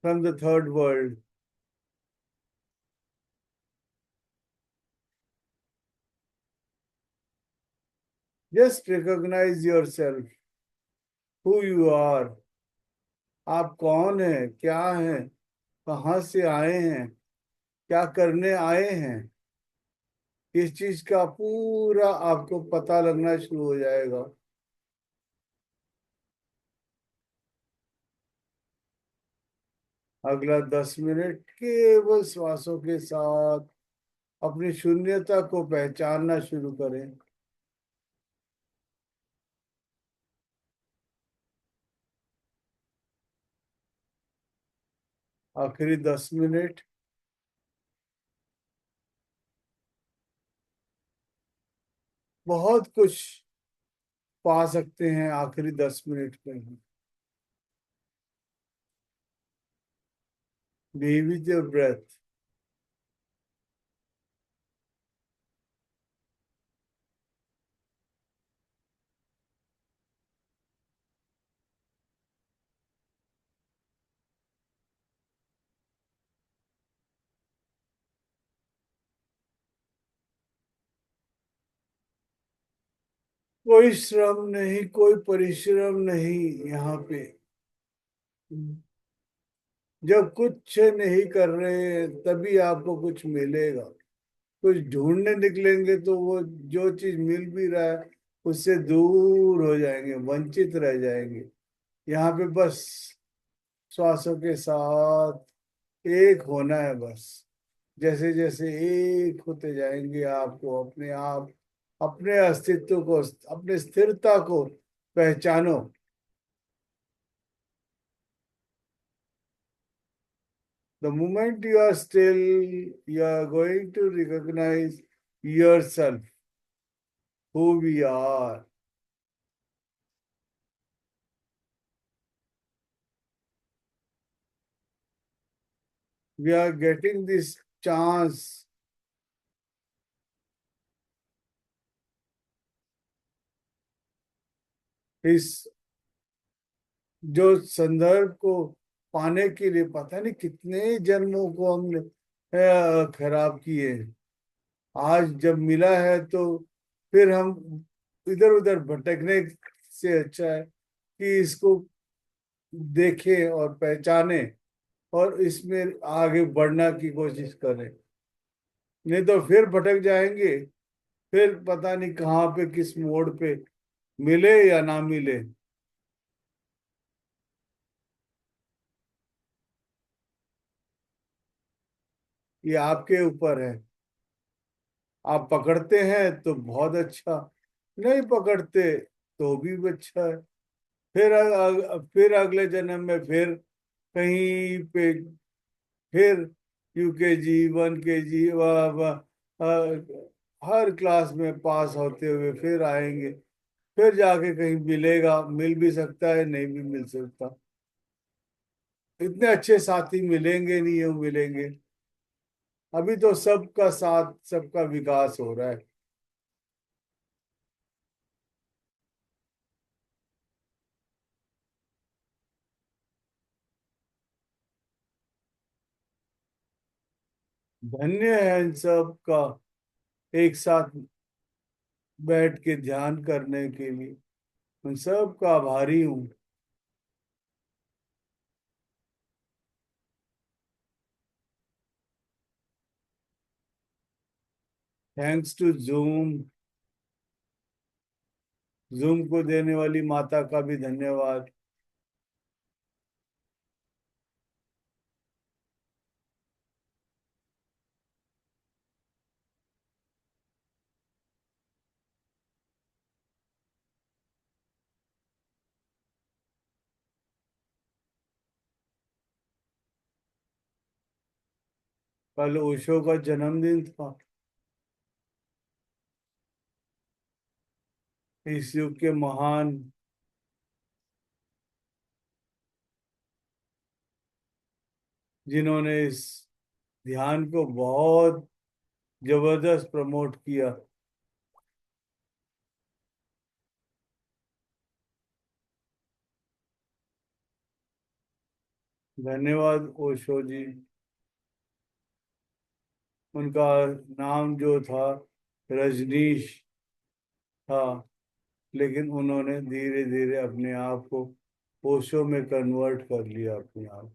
the third world. Just recognize yourself, who you are. आप कौन हैं, क्या हैं, कहाँ से आए हैं, क्या करने आए हैं, इस चीज का पूरा आपको पता लगना शुरू हो जाएगा। अगला 10 मिनट केवल श्वासों के साथ अपनी शून्यता को पहचानना शुरू करें। आखिरी 10 मिनट बहुत कुछ पा सकते हैं आखिरी 10 मिनट में ही। Be with your breath. कोई श्रम नहीं, कोई परिश्रम नहीं यहाँ पे। जब कुछ नहीं कर रहे हैं तभी आपको कुछ मिलेगा। कुछ ढूंढने निकलेंगे तो वो जो चीज मिल भी रहा है उससे दूर हो जाएंगे, वंचित रह जाएंगे। यहाँ पे बस श्वासों के साथ एक होना है बस। जैसे जैसे एक होते जाएंगे आपको अपने आप अपने अस्तित्व को, अपने स्थिरता को पहचानो। The moment you are still, you are going to recognize yourself, who we are. We are getting this chance, इस जो संदर्भ को पाने के लिए पता नहीं कितने जन्मों को हमने खराब किए। आज जब मिला है तो फिर हम इधर उधर भटकने से अच्छा है कि इसको देखें और पहचाने और इसमें आगे बढ़ना की कोशिश करें। नहीं तो फिर भटक जाएंगे, फिर पता नहीं कहाँ पे किस मोड़ पे मिले या ना मिले। ये आपके ऊपर है। आप पकड़ते हैं तो बहुत अच्छा, नहीं पकड़ते तो भी अच्छा है। फिर अगले जन्म में फिर कहीं पे फिर यूकेजी 1 KG हर क्लास में पास होते हुए फिर आएंगे। फिर जाके कहीं मिलेगा, मिल भी सकता है, नहीं भी मिल सकता। इतने अच्छे साथी मिलेंगे नहीं, यूं मिलेंगे। अभी तो सबका साथ, सबका विकास हो रहा है। धन्य है इन सब का एक साथ बैठ के ध्यान करने के लिए। उन सब का आभारी हूँ। Thanks to zoom. जूम को देने वाली माता का भी धन्यवाद। कल ओशो का जन्मदिन था। इस युग के महान, जिन्होंने इस ध्यान को बहुत जबरदस्त प्रमोट किया। धन्यवाद ओशो जी। उनका नाम जो था रजनीश था, लेकिन उन्होंने धीरे धीरे अपने आप को ओशो में कन्वर्ट कर लिया अपने आप।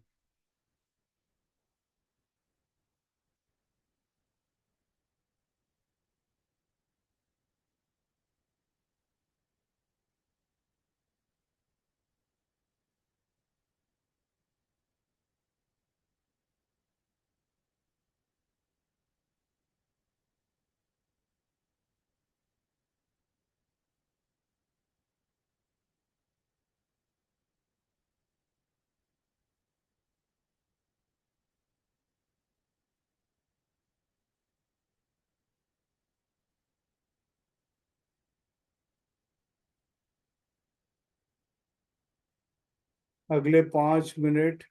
अगले 5 मिनट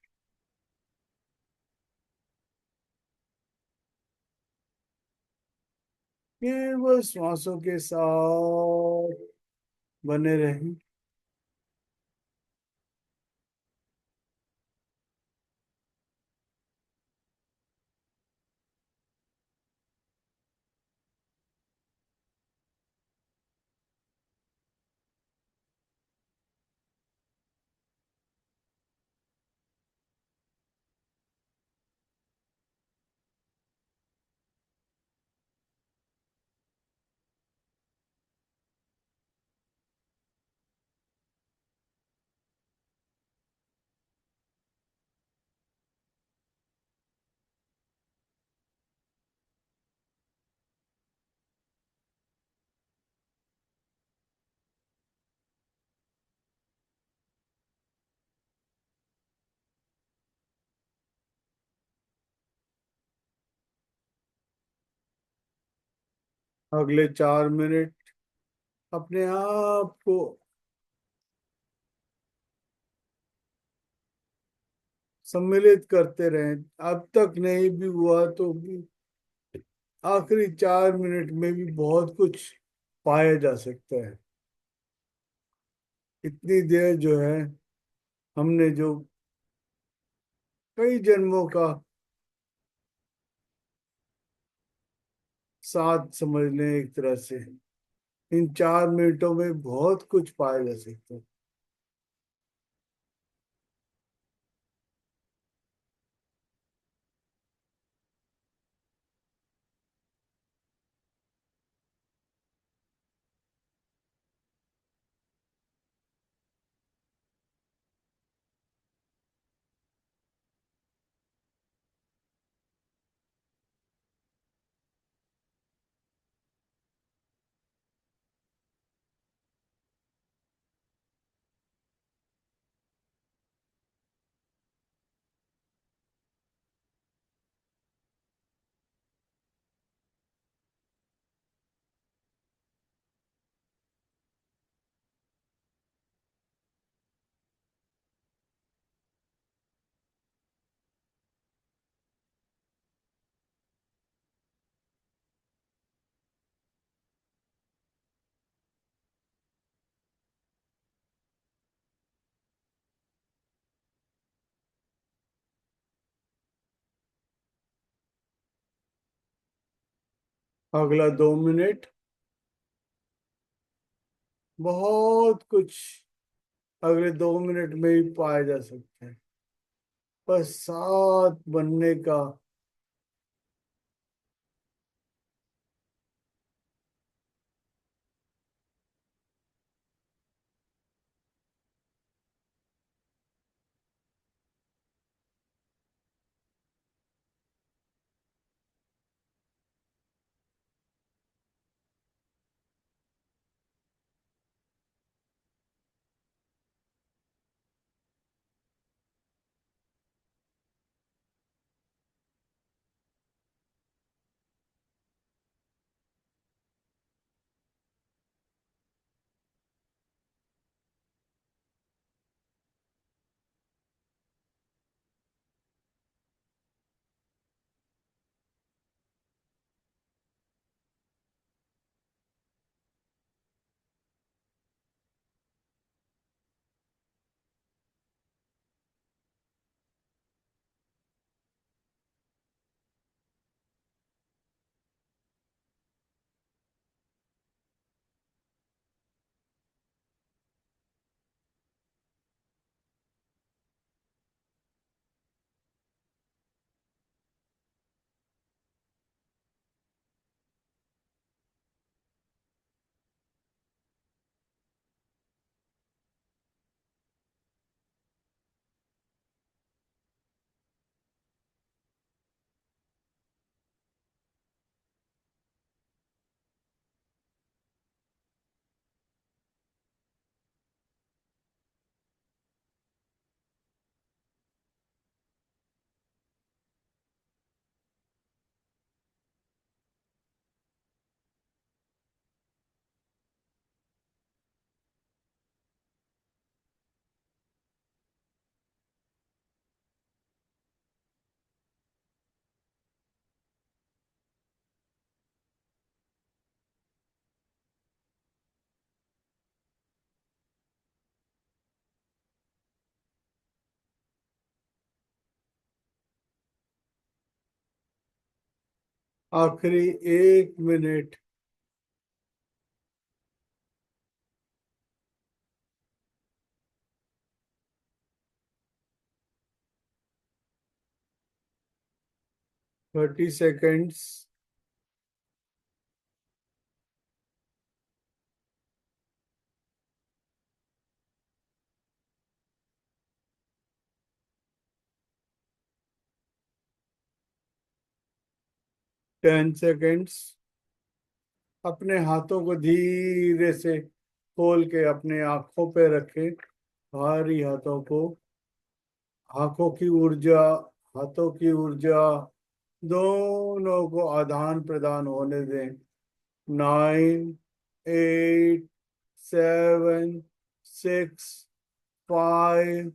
केवल श्वासों के साथ बने रहें। अगले 4 मिनट अपने आप को सम्मिलित करते रहें। अब तक नहीं भी हुआ तो भी आखिरी 4 मिनट में भी बहुत कुछ पाया जा सकता है। इतनी देर जो है, हमने जो कई जन्मों का साथ समझ लें एक तरह से, इन 4 मिनटों में बहुत कुछ पाया जा सकता है। अगला 2 मिनट बहुत कुछ अगले 2 मिनट में ही पाया जा सकता है। बस साथ बनने का। आखिरी 1 मिनट। Thirty seconds. 10 सेकेंड्स। अपने हाथों को धीरे से खोल के अपने आंखों पे रखें, भारी हाथों को। आंखों की ऊर्जा, हाथों की ऊर्जा दोनों को आदान प्रदान होने दें। 9, 8, 7, 6, 5,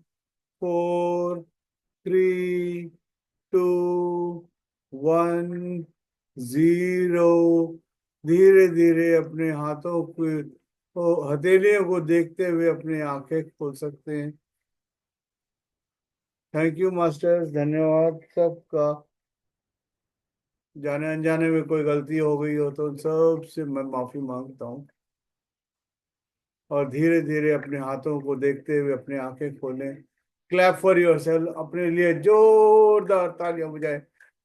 4, 3, 2, 1, 0। धीरे धीरे अपने हाथों को हथेलियों को देखते हुए अपनी आंखें खोल सकते हैं। थैंक यू मास्टर्स, धन्यवाद सबका। जाने अनजाने में कोई गलती हो गई हो तो उन सब से मैं माफी मांगता हूँ। और धीरे धीरे अपने हाथों को देखते हुए अपनी आंखें खोलें। क्लैप फॉर योरसेल्फ, अपने लिए जोरदार तालियां बजाएं।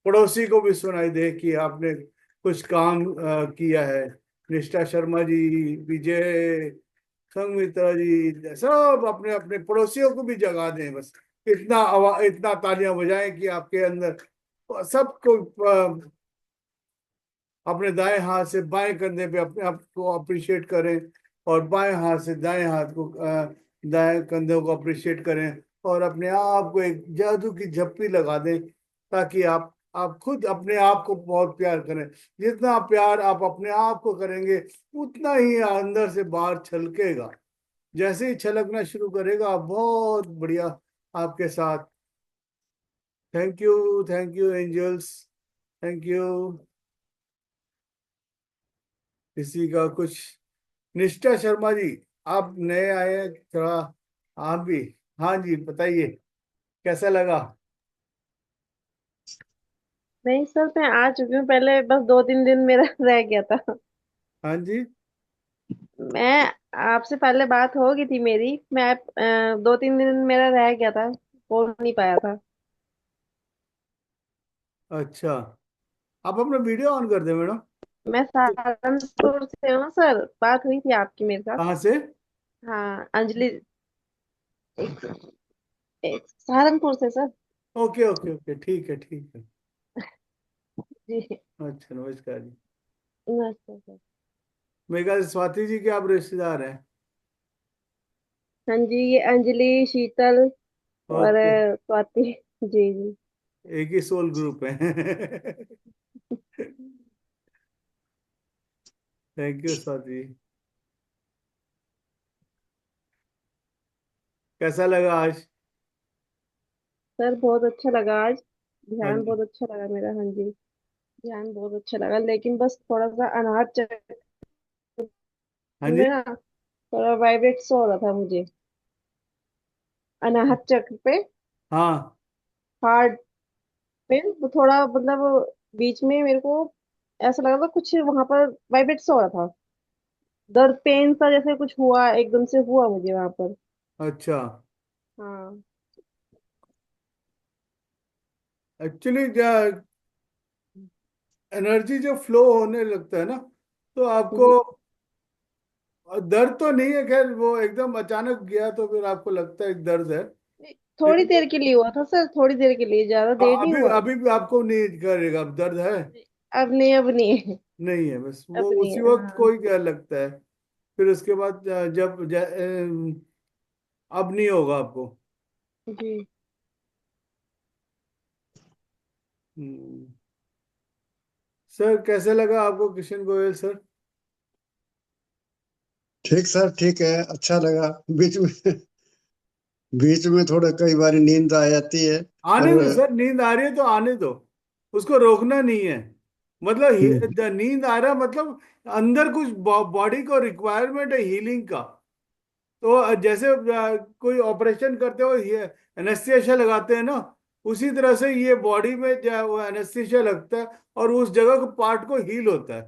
पड़ोसी को भी सुनाई दे कि आपने कुछ काम किया है। निष्ठा शर्मा जी, विजय, संगमित्रा जी, सब अपने अपने पड़ोसियों को भी जगा दें। बस इतना इतना तालियां बजाएं कि आपके अंदर सबको अपने दाएं हाथ से बाएं कंधे पे अपने आप को अप्रिशिएट करें, और बाएं हाथ से दाएं हाथ को दाएं कंधे को अप्रिशिएट करें, और अपने आप को एक जादू की झप्पी लगा दें, ताकि आप खुद अपने आप को बहुत प्यार करें। जितना प्यार आप अपने आप को करेंगे, उतना ही अंदर से बाहर छलकेगा। जैसे ही छलकना शुरू करेगा, आप बहुत बढ़िया आपके साथ। Thank you angels, thank you. किसी का कुछ? निष्ठा शर्मा जी, आप नए आए हैं थोड़ा, आप भी। हाँ जी, बताइए कैसा लगा? नहीं सर, मैं आ चुकी हूँ पहले, बस 2-3 दिन मेरा रह गया था। हाँ जी। मैं आपसे पहले बात हो गई थी मेरी, मैं 2-3 दिन मेरा रह गया था, बोल नहीं पाया था। अच्छा, आप अपना वीडियो ऑन कर दे मैडम। मैं सहारनपुर से हूँ सर, बात हुई थी आपकी मेरे साथ। कहाँ से? हाँ, अंजलि। एक, सहारनपुर से सर। ओके ओके ओके, ठीक है ठीक है। जी। अच्छा, नमस्कार जी। नमस्ते सर। मेरे ख्याल से स्वाति जी के आप रिश्तेदार हैं। हाँ जी, ये अंजलि, शीतल और ओके, स्वाति। जी जी। एक ही सोल ग्रुप है। Thank you Swati ji. कैसा लगा आज? सर बहुत अच्छा लगा आज, हाँ ध्यान जी। बहुत अच्छा लगा मेरा। हाँ जी, ध्यान बहुत अच्छा लगा, लेकिन बस थोड़ा सा अनाहत चक्र हाँ जी। में ना, थोड़ा वाइब्रेट सा हो रहा था मुझे, अनाहत चक्र पे, हाँ। हार्ट पे। वो थोड़ा मतलब बीच में मेरे को ऐसा लगा था कुछ वहां पर वाइब्रेट सा हो रहा था, दर्द पेन सा जैसे कुछ हुआ, एकदम से हुआ मुझे वहां पर। अच्छा, हाँ। एक्चुअली एनर्जी जब फ्लो होने लगता है ना, तो आपको जी। दर्द तो नहीं है, खैर वो एकदम अचानक गया तो फिर आपको लगता है दर्द है। थोड़ी लेकिन देर के लिए हुआ था सर, थोड़ी देर के लिए, ज्यादा देर नहीं अभी हुआ। अभी भी आपको नहीं करेगा, अब दर्द है? अब नहीं, अब नहीं है। नहीं है, बस अब वो नहीं उसी है, वक्त हाँ। कोई क्या लगता है। फिर उसके बाद अब नहीं होगा आपको। जी। हम्म, सर कैसे लगा आपको किशन गोयल सर? ठीक सर, ठीक है, अच्छा लगा। बीच में बीच में थोड़ा कई बार नींद आ जाती है, आने पर दो सर, नींद आ रही है तो आने दो, उसको रोकना नहीं है। मतलब हम्म, नींद आ रहा है मतलब अंदर कुछ बॉडी को रिक्वायरमेंट है हीलिंग का। तो जैसे कोई ऑपरेशन करते हो एनेस्थीसिया लगाते हैं ना, उसी तरह से ये बॉडी में जो है वो एनेस्थीसिया लगता है और उस जगह को पार्ट को हील होता है।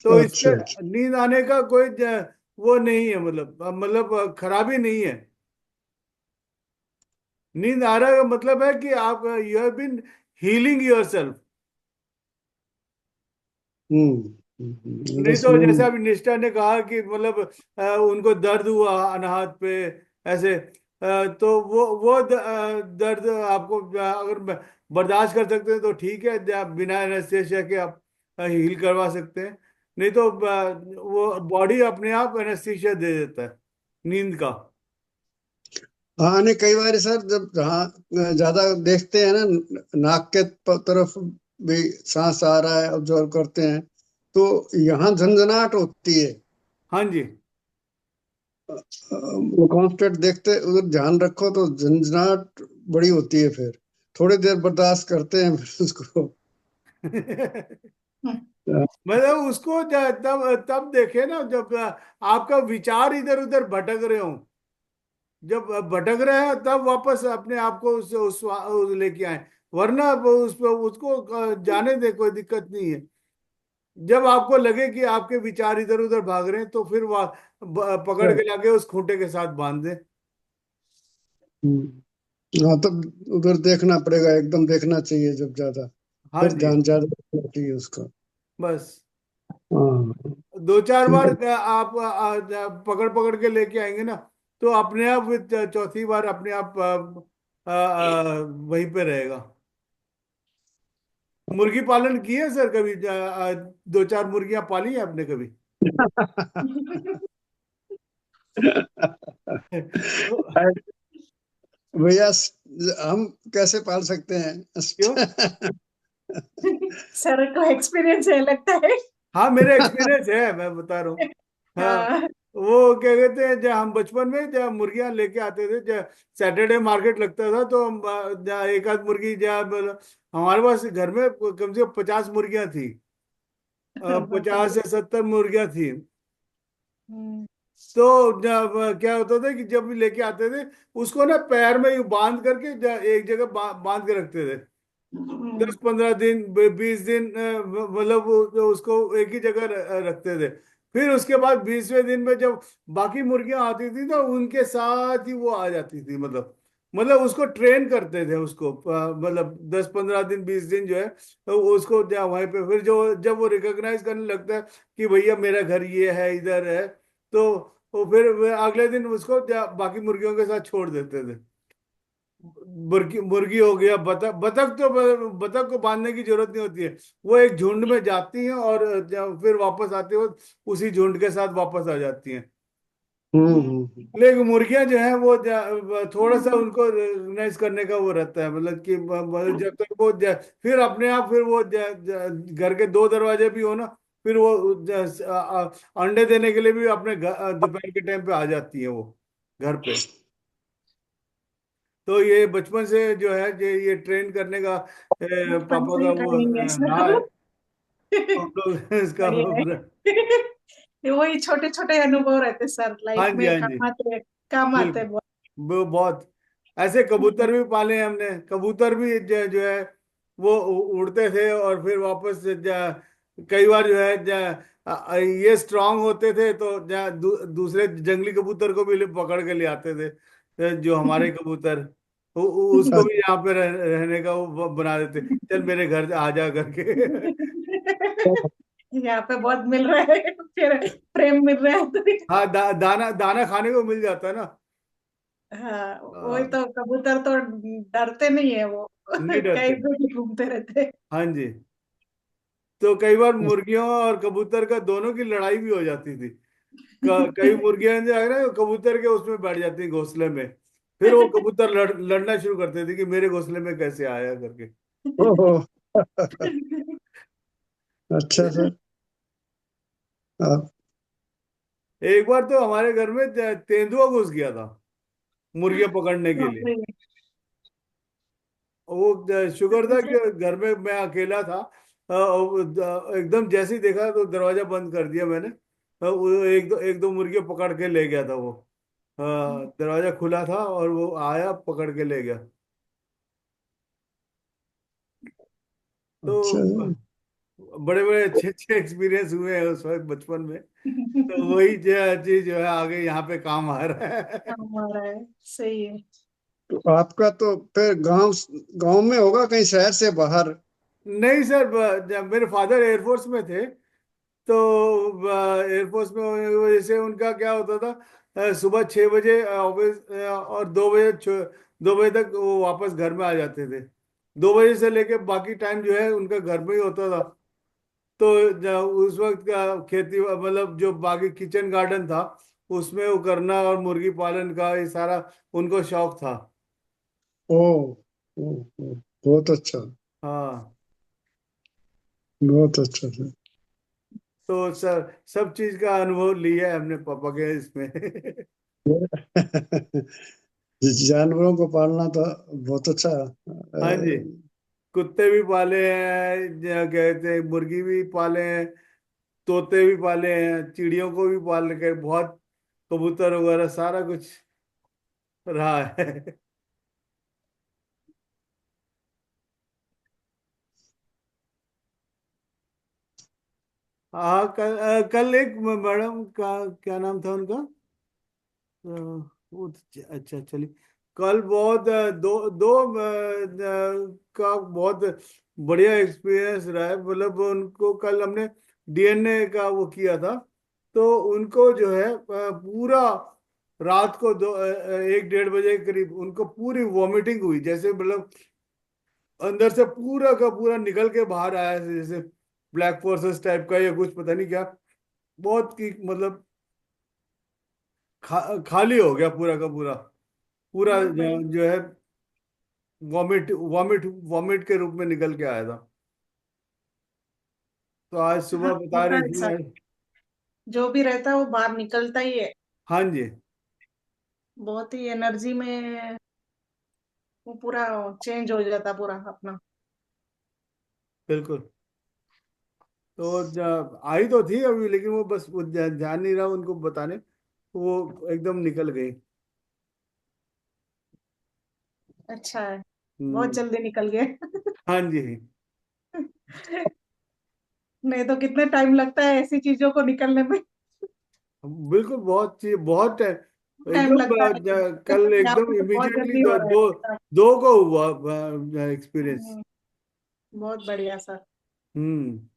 तो इसके अच्छा अच्छा। नींद आने का कोई वो नहीं है, मतलब खराबी नहीं है। नींद आ रहा का मतलब है कि आप you have been healing your self. नहीं बस तो जैसे नींद। अभी निष्ठा ने कहा कि मतलब उनको दर्द हुआ अनाहत पे ऐसे, तो वो दर्द आपको अगर बर्दाश्त कर सकते हैं तो ठीक है, बिना एनेस्थेसिया के आप हील करवा सकते हैं। नहीं तो वो बॉडी अपने आप एनेस्थीसिया दे देता है नींद का। हाँ नहीं, कई बार सर जब जहाँ ज्यादा देखते हैं ना, नाक के तरफ भी सांस आ रहा है, ऑब्जर्व करते हैं, तो यहाँ झंझनाहट होती है। हाँ जी। वो कॉन्स्टेंट देखते उधर ध्यान रखो तो झंझनाहट बड़ी होती है, फिर थोड़ी देर बर्दाश्त करते हैं फिर उसको। मतलब उसको तब तब देखे ना जब आपका विचार इधर उधर भटक रहे हो। जब भटक रहे हैं तब वापस अपने आप को उस लेके आए, वरना उस उसको जाने दे, कोई दिक्कत नहीं है। जब आपको लगे कि आपके विचार इधर उधर भाग रहे हैं तो फिर वह पकड़ के लाके उस खूंटे के साथ बांध दे। हाँ तब उधर देखना पड़ेगा, एकदम देखना चाहिए जब ज्यादा, हाँ फिर जी। ध्यान ज्यादा रखना चाहिए उसका। बस हाँ दो चार ठीक बार है। आप पकड़ पकड़ के लेके आएंगे ना, तो अपने आप चौथी बार अपने आप वहीं पे रहेगा। मुर्गी पालन की है सर कभी? दो चार मुर्गियां पाली है आपने कभी? तो भैया हम कैसे पाल सकते क्यों? हैं? सर को एक्सपीरियंस है लगता है। हाँ मेरा एक्सपीरियंस है, मैं बता रहा हूँ। हाँ, हाँ। वो क्या कहते हैं, जब हम बचपन में जब मुर्गियां लेके आते थे, जब सैटरडे मार्केट लगता था तो हम जहाँ एक आध मुर्गी, जब हमारे पास घर में कम से कम 50 मुर्गियां थी, बाप 50 रे। से 70 मुर्गियां थी। हम्म। तो जब क्या होता था कि जब भी लेके आते थे, उसको ना पैर में यूं बांध करके एक जगह बांध के रखते थे। 10-15 दिन 20 दिन मतलब जो उसको एक ही जगह रखते थे। फिर उसके बाद 20वें दिन में जब बाकी मुर्गियां आती थी तो उनके साथ ही वो आ जाती थी, मतलब उसको ट्रेन करते थे उसको, मतलब 10-15 दिन 20 दिन जो है, तो उसको वहीं पे फिर जो जब वो रिकॉग्नाइज करने लगता है कि भैया मेरा घर ये है, इधर है, तो वो फिर अगले दिन उसको बाकी मुर्गियों के साथ छोड़ देते थे। मुर्गी मुर्गी हो गया, बतख, बतख को बांधने की जरूरत नहीं होती है। वो एक झुंड में जाती हैं और जब फिर वापस आते हो उसी झुंड के साथ वापस आ जाती हैं। लेकिन मुर्गियां जो है वो थोड़ा सा उनको रिकग्नाइज करने का वो रहता है, मतलब कि जब तक वो फिर अपने आप फिर वो घर के दो दरवाजे भी हो ना, फिर वो अंडे देने के लिए भी अपने दोपहर के टाइम पे आ जाती है वो घर पे। तो ये बचपन से जो है ये ट्रेन करने का बचपन पापा से का ही वो ट्रेनिंग है रहा है। सर। हम लोग इसका बढ़िया है। ये वही छोटे छोटे अनुभव रहते सर, हाँ लाइफ जी, में हाँ जी, काम आते, काम आते बिल्कुल। बहुत। वो बहुत ऐसे कबूतर भी पाले हैं हमने। कबूतर भी जो है वो उड़ते थे और फिर वापस कई बार जो है ये स्ट्रांग होते थे तो दूसरे जंगली कबूतर को भी पकड़ के ले आते थे, जो हमारे कबूतर, उसको भी यहाँ पे रहने का वो बना देते, चल मेरे घर आ जा करके। यहाँ पे बहुत मिल रहा है, फिर प्रेम मिल रहा है तो। हाँ, दाना दाना खाने को मिल जाता है ना। हाँ वही हाँ, तो, कबूतर तो डरते नहीं है वो। नहीं कहीं डरते। पे भी घूमते रहते हैं। हाँ जी। तो कई बार मुर्गियों और कबूतर का दोनों की लड़ाई भी हो जाती थी। कई मुर्गियां जो है ना कबूतर के उसमें बैठ जाती घोंसले में, फिर वो कबूतर लड़ना शुरू करते थे कि मेरे घोंसले में कैसे आया करके। ओहो। अच्छा सर। आप। एक बार तो हमारे घर में तेंदुआ घुस गया था मुर्गियां पकड़ने के लिए। बाप रे। वो शुक्र था कि घर में मैं अकेला था। एकदम जैसे ही देखा तो दरवाजा बंद कर दिया मैंने। वो एक दो मुर्गियां पकड़ के ले गया था वो। दरवाजा खुला था और वो आया पकड़ के ले गया। अच्छा। तो बड़े बड़े अच्छे अच्छे एक्सपीरियंस हुए हैं उस वक्त बचपन में। तो वही चीज जो है आगे यहाँ पे काम आ रहा है। हमारा है। सही है। तो आपका तो फिर गांव गांव में होगा, कहीं शहर से बाहर? नहीं सर, जब मेरे फादर एयरफोर्स में थे, तो एयरफोर्स में होने की वजह से उनका क्या होता था, सुबह 6 बजे ऑफिस, और 2 बजे 2 बजे तक वो वापस घर में आ जाते थे। 2 बजे से लेके बाकी टाइम जो है उनका घर में ही होता था। तो उस वक्त का खेती मतलब जो बाकी किचन गार्डन था उसमें वो करना, और मुर्गी पालन का ये सारा उनको शौक था। ओ, ओ, बहुत अच्छा, हाँ। बहुत अच्छा सर। तो सर सब चीज का अनुभव लिया है हमने पापा के इसमें। जानवरों को पालना तो बहुत अच्छा हाँ जी, कुत्ते भी पाले हैं, क्या कहते हैं, मुर्गी भी पाले हैं, तोते भी पाले हैं, चिड़ियों को भी पाल के बहुत, कबूतर वगैरह सारा कुछ रहा है। हाँ, कल एक मैडम का क्या नाम था उनका, वो अच्छा चलिए, कल बहुत दो दो का बहुत बढ़िया एक्सपीरियंस रहा है। मतलब उनको कल हमने डीएनए का वो किया था, तो उनको जो है पूरा रात को 1-1:30 बजे के करीब उनको पूरी वॉमिटिंग हुई, जैसे मतलब अंदर से पूरा का पूरा निकल के बाहर आया, जैसे ब्लैक फोर्सेस टाइप का या कुछ पता नहीं क्या। बहुत की मतलब खाली हो गया पूरा का पूरा, पूरा बहुत बढ़िया। जो है वॉमिट वॉमिट वॉमिट के रूप में निकल के आया था। तो आज हाँ सुबह बता होता रही है थी सर। जो भी रहता है वो बाहर निकलता ही है। हाँ जी, बहुत ही एनर्जी में वो पूरा चेंज हो जाता पूरा अपना। बिल्कुल। तो आई तो थी अभी, लेकिन वो बस वो ध्यान नहीं रहा उनको बताने, वो एकदम निकल गई। अच्छा है। बहुत हम्म। जल्दी निकल गए। हाँ जी, नहीं तो कितने टाइम लगता है ऐसी चीजों को निकलने में। बिल्कुल, बहुत चीज बहुत टाइम टाइम एकदम लगता है। कल आपको एकदम तो बहुत इमीडिएटली जल्दी हो दो रहा दो है। दो को हुआ एक्सपीरियंस। हम्म, बहुत बढ़िया सर। हम्म।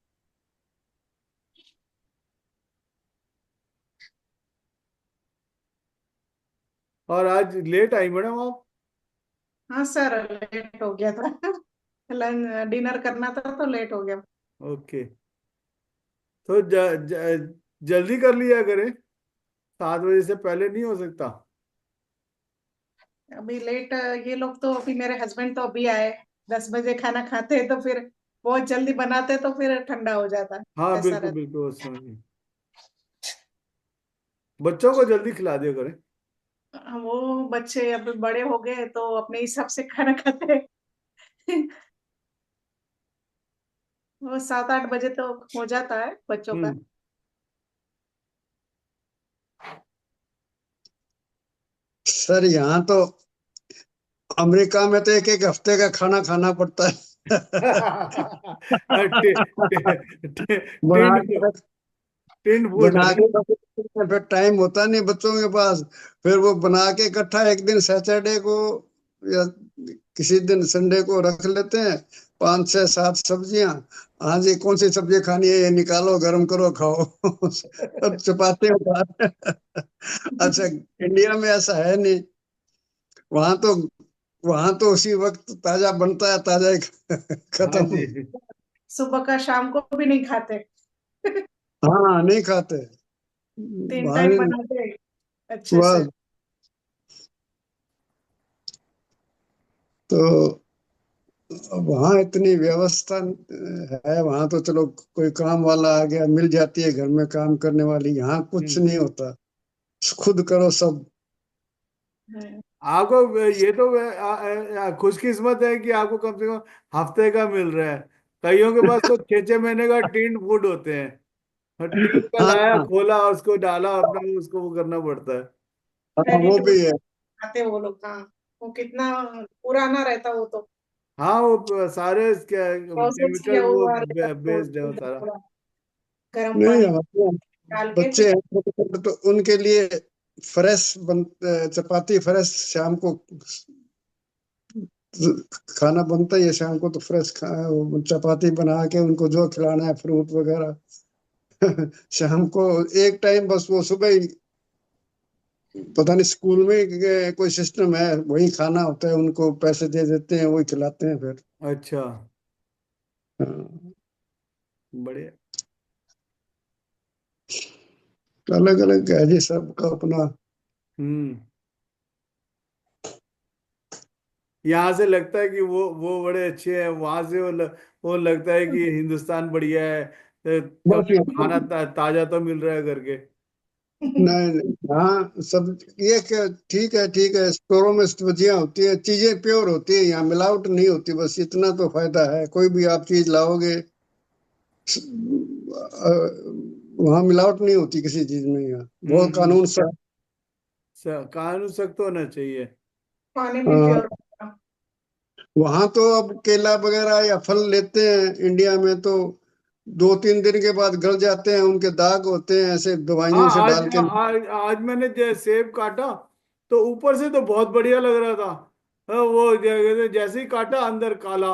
और आज लेट आई मैडम आप? हाँ सर, लेट हो गया था। लंच डिनर करना था तो लेट हो गया। ओके। तो जल्दी कर लिया करें, 7 बजे से पहले नहीं हो सकता? अभी लेट, ये लोग तो अभी मेरे हस्बैंड तो अभी आए। 10 बजे खाना खाते हैं तो फिर बहुत जल्दी बनाते तो फिर ठंडा हो जाता है। हाँ ऐसा बिल्कुल रहता बिल्कुल, उस समय बच्चों को जल्दी खिला दिया करें। है। वो बच्चे अब बड़े हो गए तो अपने हिसाब से खाना खाते हैं। वो 7-8 बजे तो हो जाता है बच्चों का। हम्म। सर यहाँ तो अमेरिका में तो एक एक हफ्ते का खाना खाना पड़ता है। बना टिंड के टिंड फूड बना है। के फिर टाइम होता नहीं बच्चों के पास। फिर वो बना के इकट्ठा एक दिन सैटरडे को या किसी दिन संडे को रख लेते हैं, 5 6 7 सब्जियां। हाँ जी, कौन सी सब्जी खानी है, ये निकालो, गरम करो, खाओ। सब चपाते हो बाहर। अच्छा, इंडिया में ऐसा है नहीं। वहां तो वहां तो उसी वक्त ताजा बनता है, ताजा ही हाँ खत्म। जी, सुबह का शाम को भी नहीं खाते। हाँ, नहीं खाते। 3 टाइम वहां बनाते अच्छे से। बस। तो वहाँ इतनी व्यवस्था है, वहां तो चलो कोई काम वाला आ गया, मिल जाती है घर में काम करने वाली। यहाँ कुछ हम्म। नहीं होता, खुद करो सब। हम्म, आपको ये तो खुशकिस्मत है कि आपको कम से कम हफ्ते का मिल रहा है। कईयों के पास तो 6 6 महीने का टिंड फूड होते हैं, और टिंड का लाया, हाँ, खोला, उसको डाला अपना, उसको वो करना पड़ता है। हाँ, रेडी वो टू भी है। खाते वो लोग। हाँ, वो कितना पुराना रहता वो तो। हाँ वो सारे प्रोसेस केमिकल किया वो हुआ रहता है, वो बेस्ड है वो सारा। थोड़ा गर्म नहीं, पानी हमारे यहाँ डाल के बच्चे फिर। हैं छोटे छोटे, तो उनके लिए फ्रेश चपाती फ्रेश शाम को खाना बनता ही है। शाम को तो फ्रेश चपाती बना के उनको जो खिलाना है, फ्रूट वगैरह। शाम को एक टाइम बस, वो सुबह ही पता नहीं स्कूल में कोई सिस्टम है, वही खाना होता है, उनको पैसे दे देते हैं, वही खिलाते हैं फिर। अच्छा, हाँ, बढ़िया। अलग अलग है जी सबका अपना। हम्म। यहाँ से लगता है कि वो बड़े अच्छे हैं, वहां से वो लगता है कि हिंदुस्तान बढ़िया है, कम बस से कम खाना ताजा तो मिल रहा है करके। नहीं नहीं, हाँ सब ये क्या, ठीक है ठीक है, स्टोरों में सब्जियां होती है, चीजें प्योर होती है, यहाँ मिलावट नहीं होती, बस इतना तो फायदा है। कोई भी आप चीज लाओगे, वहाँ मिलावट नहीं होती किसी चीज में, यहाँ बहुत हम्म। कानून से। कानून सख्त होना चाहिए। पानी भी प्योर। वहां तो अब केला वगैरह या फल लेते हैं इंडिया में, तो 2-3 दिन के बाद गल जाते हैं, उनके दाग होते हैं, ऐसे हाँ, दवाइयों से आज डाल के। आज मैंने सेब काटा तो ऊपर से तो बहुत बढ़िया लग रहा था। वो जैसे ही काटा अंदर काला।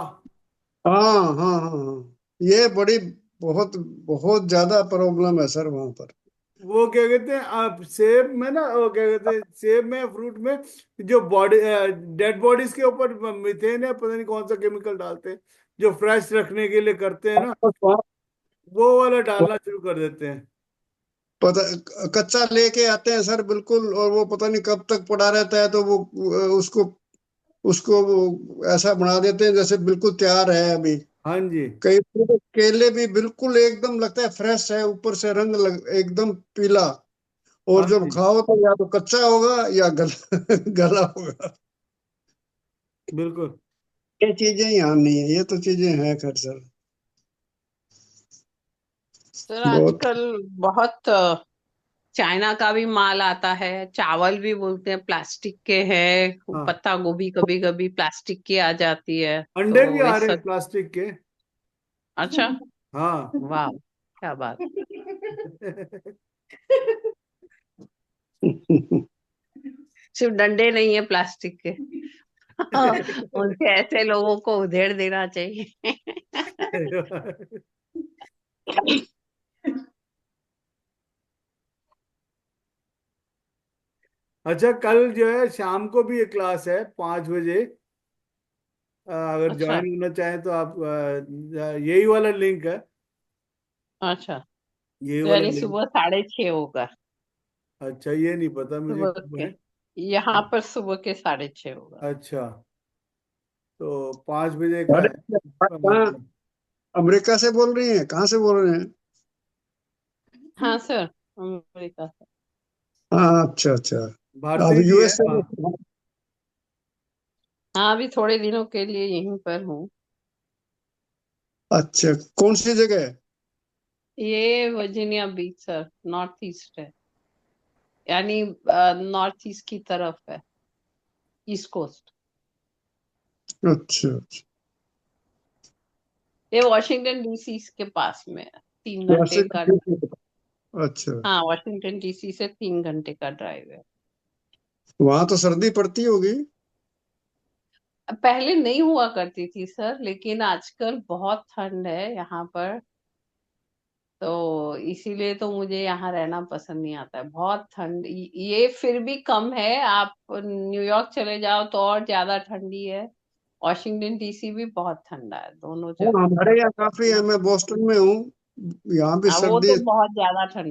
हाँ हाँ हाँ हाँ, ये बड़ी बहुत बहुत ज्यादा प्रॉब्लम है सर वहां पर। वो क्या कहते हैं, आप सेब में ना, वो क्या कहते हैं, सेब में फ्रूट में जो बॉडी डेड बॉडीज के ऊपर मीथेन है, पता नहीं कौन सा केमिकल डालते हैं, जो फ्रेश रखने के लिए करते हैं ना, बस वहाँ वो वाला डालना शुरू कर देते हैं। पता, कच्चा लेके आते हैं सर बिल्कुल, और वो पता नहीं कब तक पड़ा रहता है, तो वो उसको उसको वो ऐसा बना देते हैं जैसे बिल्कुल तैयार है अभी। हाँ जी। कई तो केले भी बिल्कुल एकदम लगता है फ्रेश है, ऊपर से एकदम पीला, और हाँ जब जी, खाओ तो या तो कच्चा होगा या गला होगा। बिल्कुल। ये चीजें यहाँ नहीं है, ये तो चीजें हैं खैर सर। सर बहुत। आजकल बहुत चाइना का भी माल आता है, चावल भी बोलते हैं प्लास्टिक के हैं, हाँ, पत्ता गोभी कभी कभी प्लास्टिक की आ जाती है, अंडे भी तो आ इस रहे हैं सब। प्लास्टिक के। अच्छा। हाँ। वाह, क्या बात। सिर्फ डंडे नहीं है प्लास्टिक के। उनसे ऐसे लोगों को उधेड़ देना चाहिए। अच्छा, कल जो है शाम को भी एक क्लास है 5 बजे। अगर अच्छा। ज्वाइन होना चाहें तो आप यही वाला लिंक है। अच्छा, यही तो वाला यानी लिंक। सुबह 6:30 होगा। अच्छा, ये नहीं पता मुझे सुबह कब के, है। यहाँ पर सुबह के 6:30 होगा। अच्छा, तो 5 बजे का अरे है कहाँ, अमेरिका से बोल रही हैं, कहाँ से बोल रहे हैं? हाँ सर, अमेरिका से। हाँ अच्छा अच्छा। अब भारतीय जी है। यूएसए हाँ। में। हाँ, अभी थोड़े दिनों के लिए यहीं पर हूँ। अच्छा, कौन सी जगह है? ये वर्जीनिया बीच सर, नॉर्थ ईस्ट है, यानी नॉर्थ ईस्ट की तरफ है, ईस्ट कोस्ट। अच्छा अच्छा। ये वॉशिंगटन डीसी के पास में है, 3 घंटे का। वाशिंगटन। अच्छा, हाँ, वॉशिंगटन डीसी से 3 घंटे का ड्राइव है। वहां तो सर्दी पड़ती होगी। पहले नहीं हुआ करती थी सर, लेकिन आजकल बहुत ठंड है यहाँ पर, तो इसीलिए तो मुझे यहाँ रहना पसंद नहीं आता है, बहुत ठंड। ये फिर भी कम है, आप न्यूयॉर्क चले जाओ तो और ज्यादा ठंडी है। वॉशिंगटन डीसी भी बहुत ठंडा है, दोनों हाँ जगह। हमारे यहाँ काफी है, मैं बोस्टन में हूँ, यहाँ भी वो तो सर्दी। बहुत ज्यादा ठंडा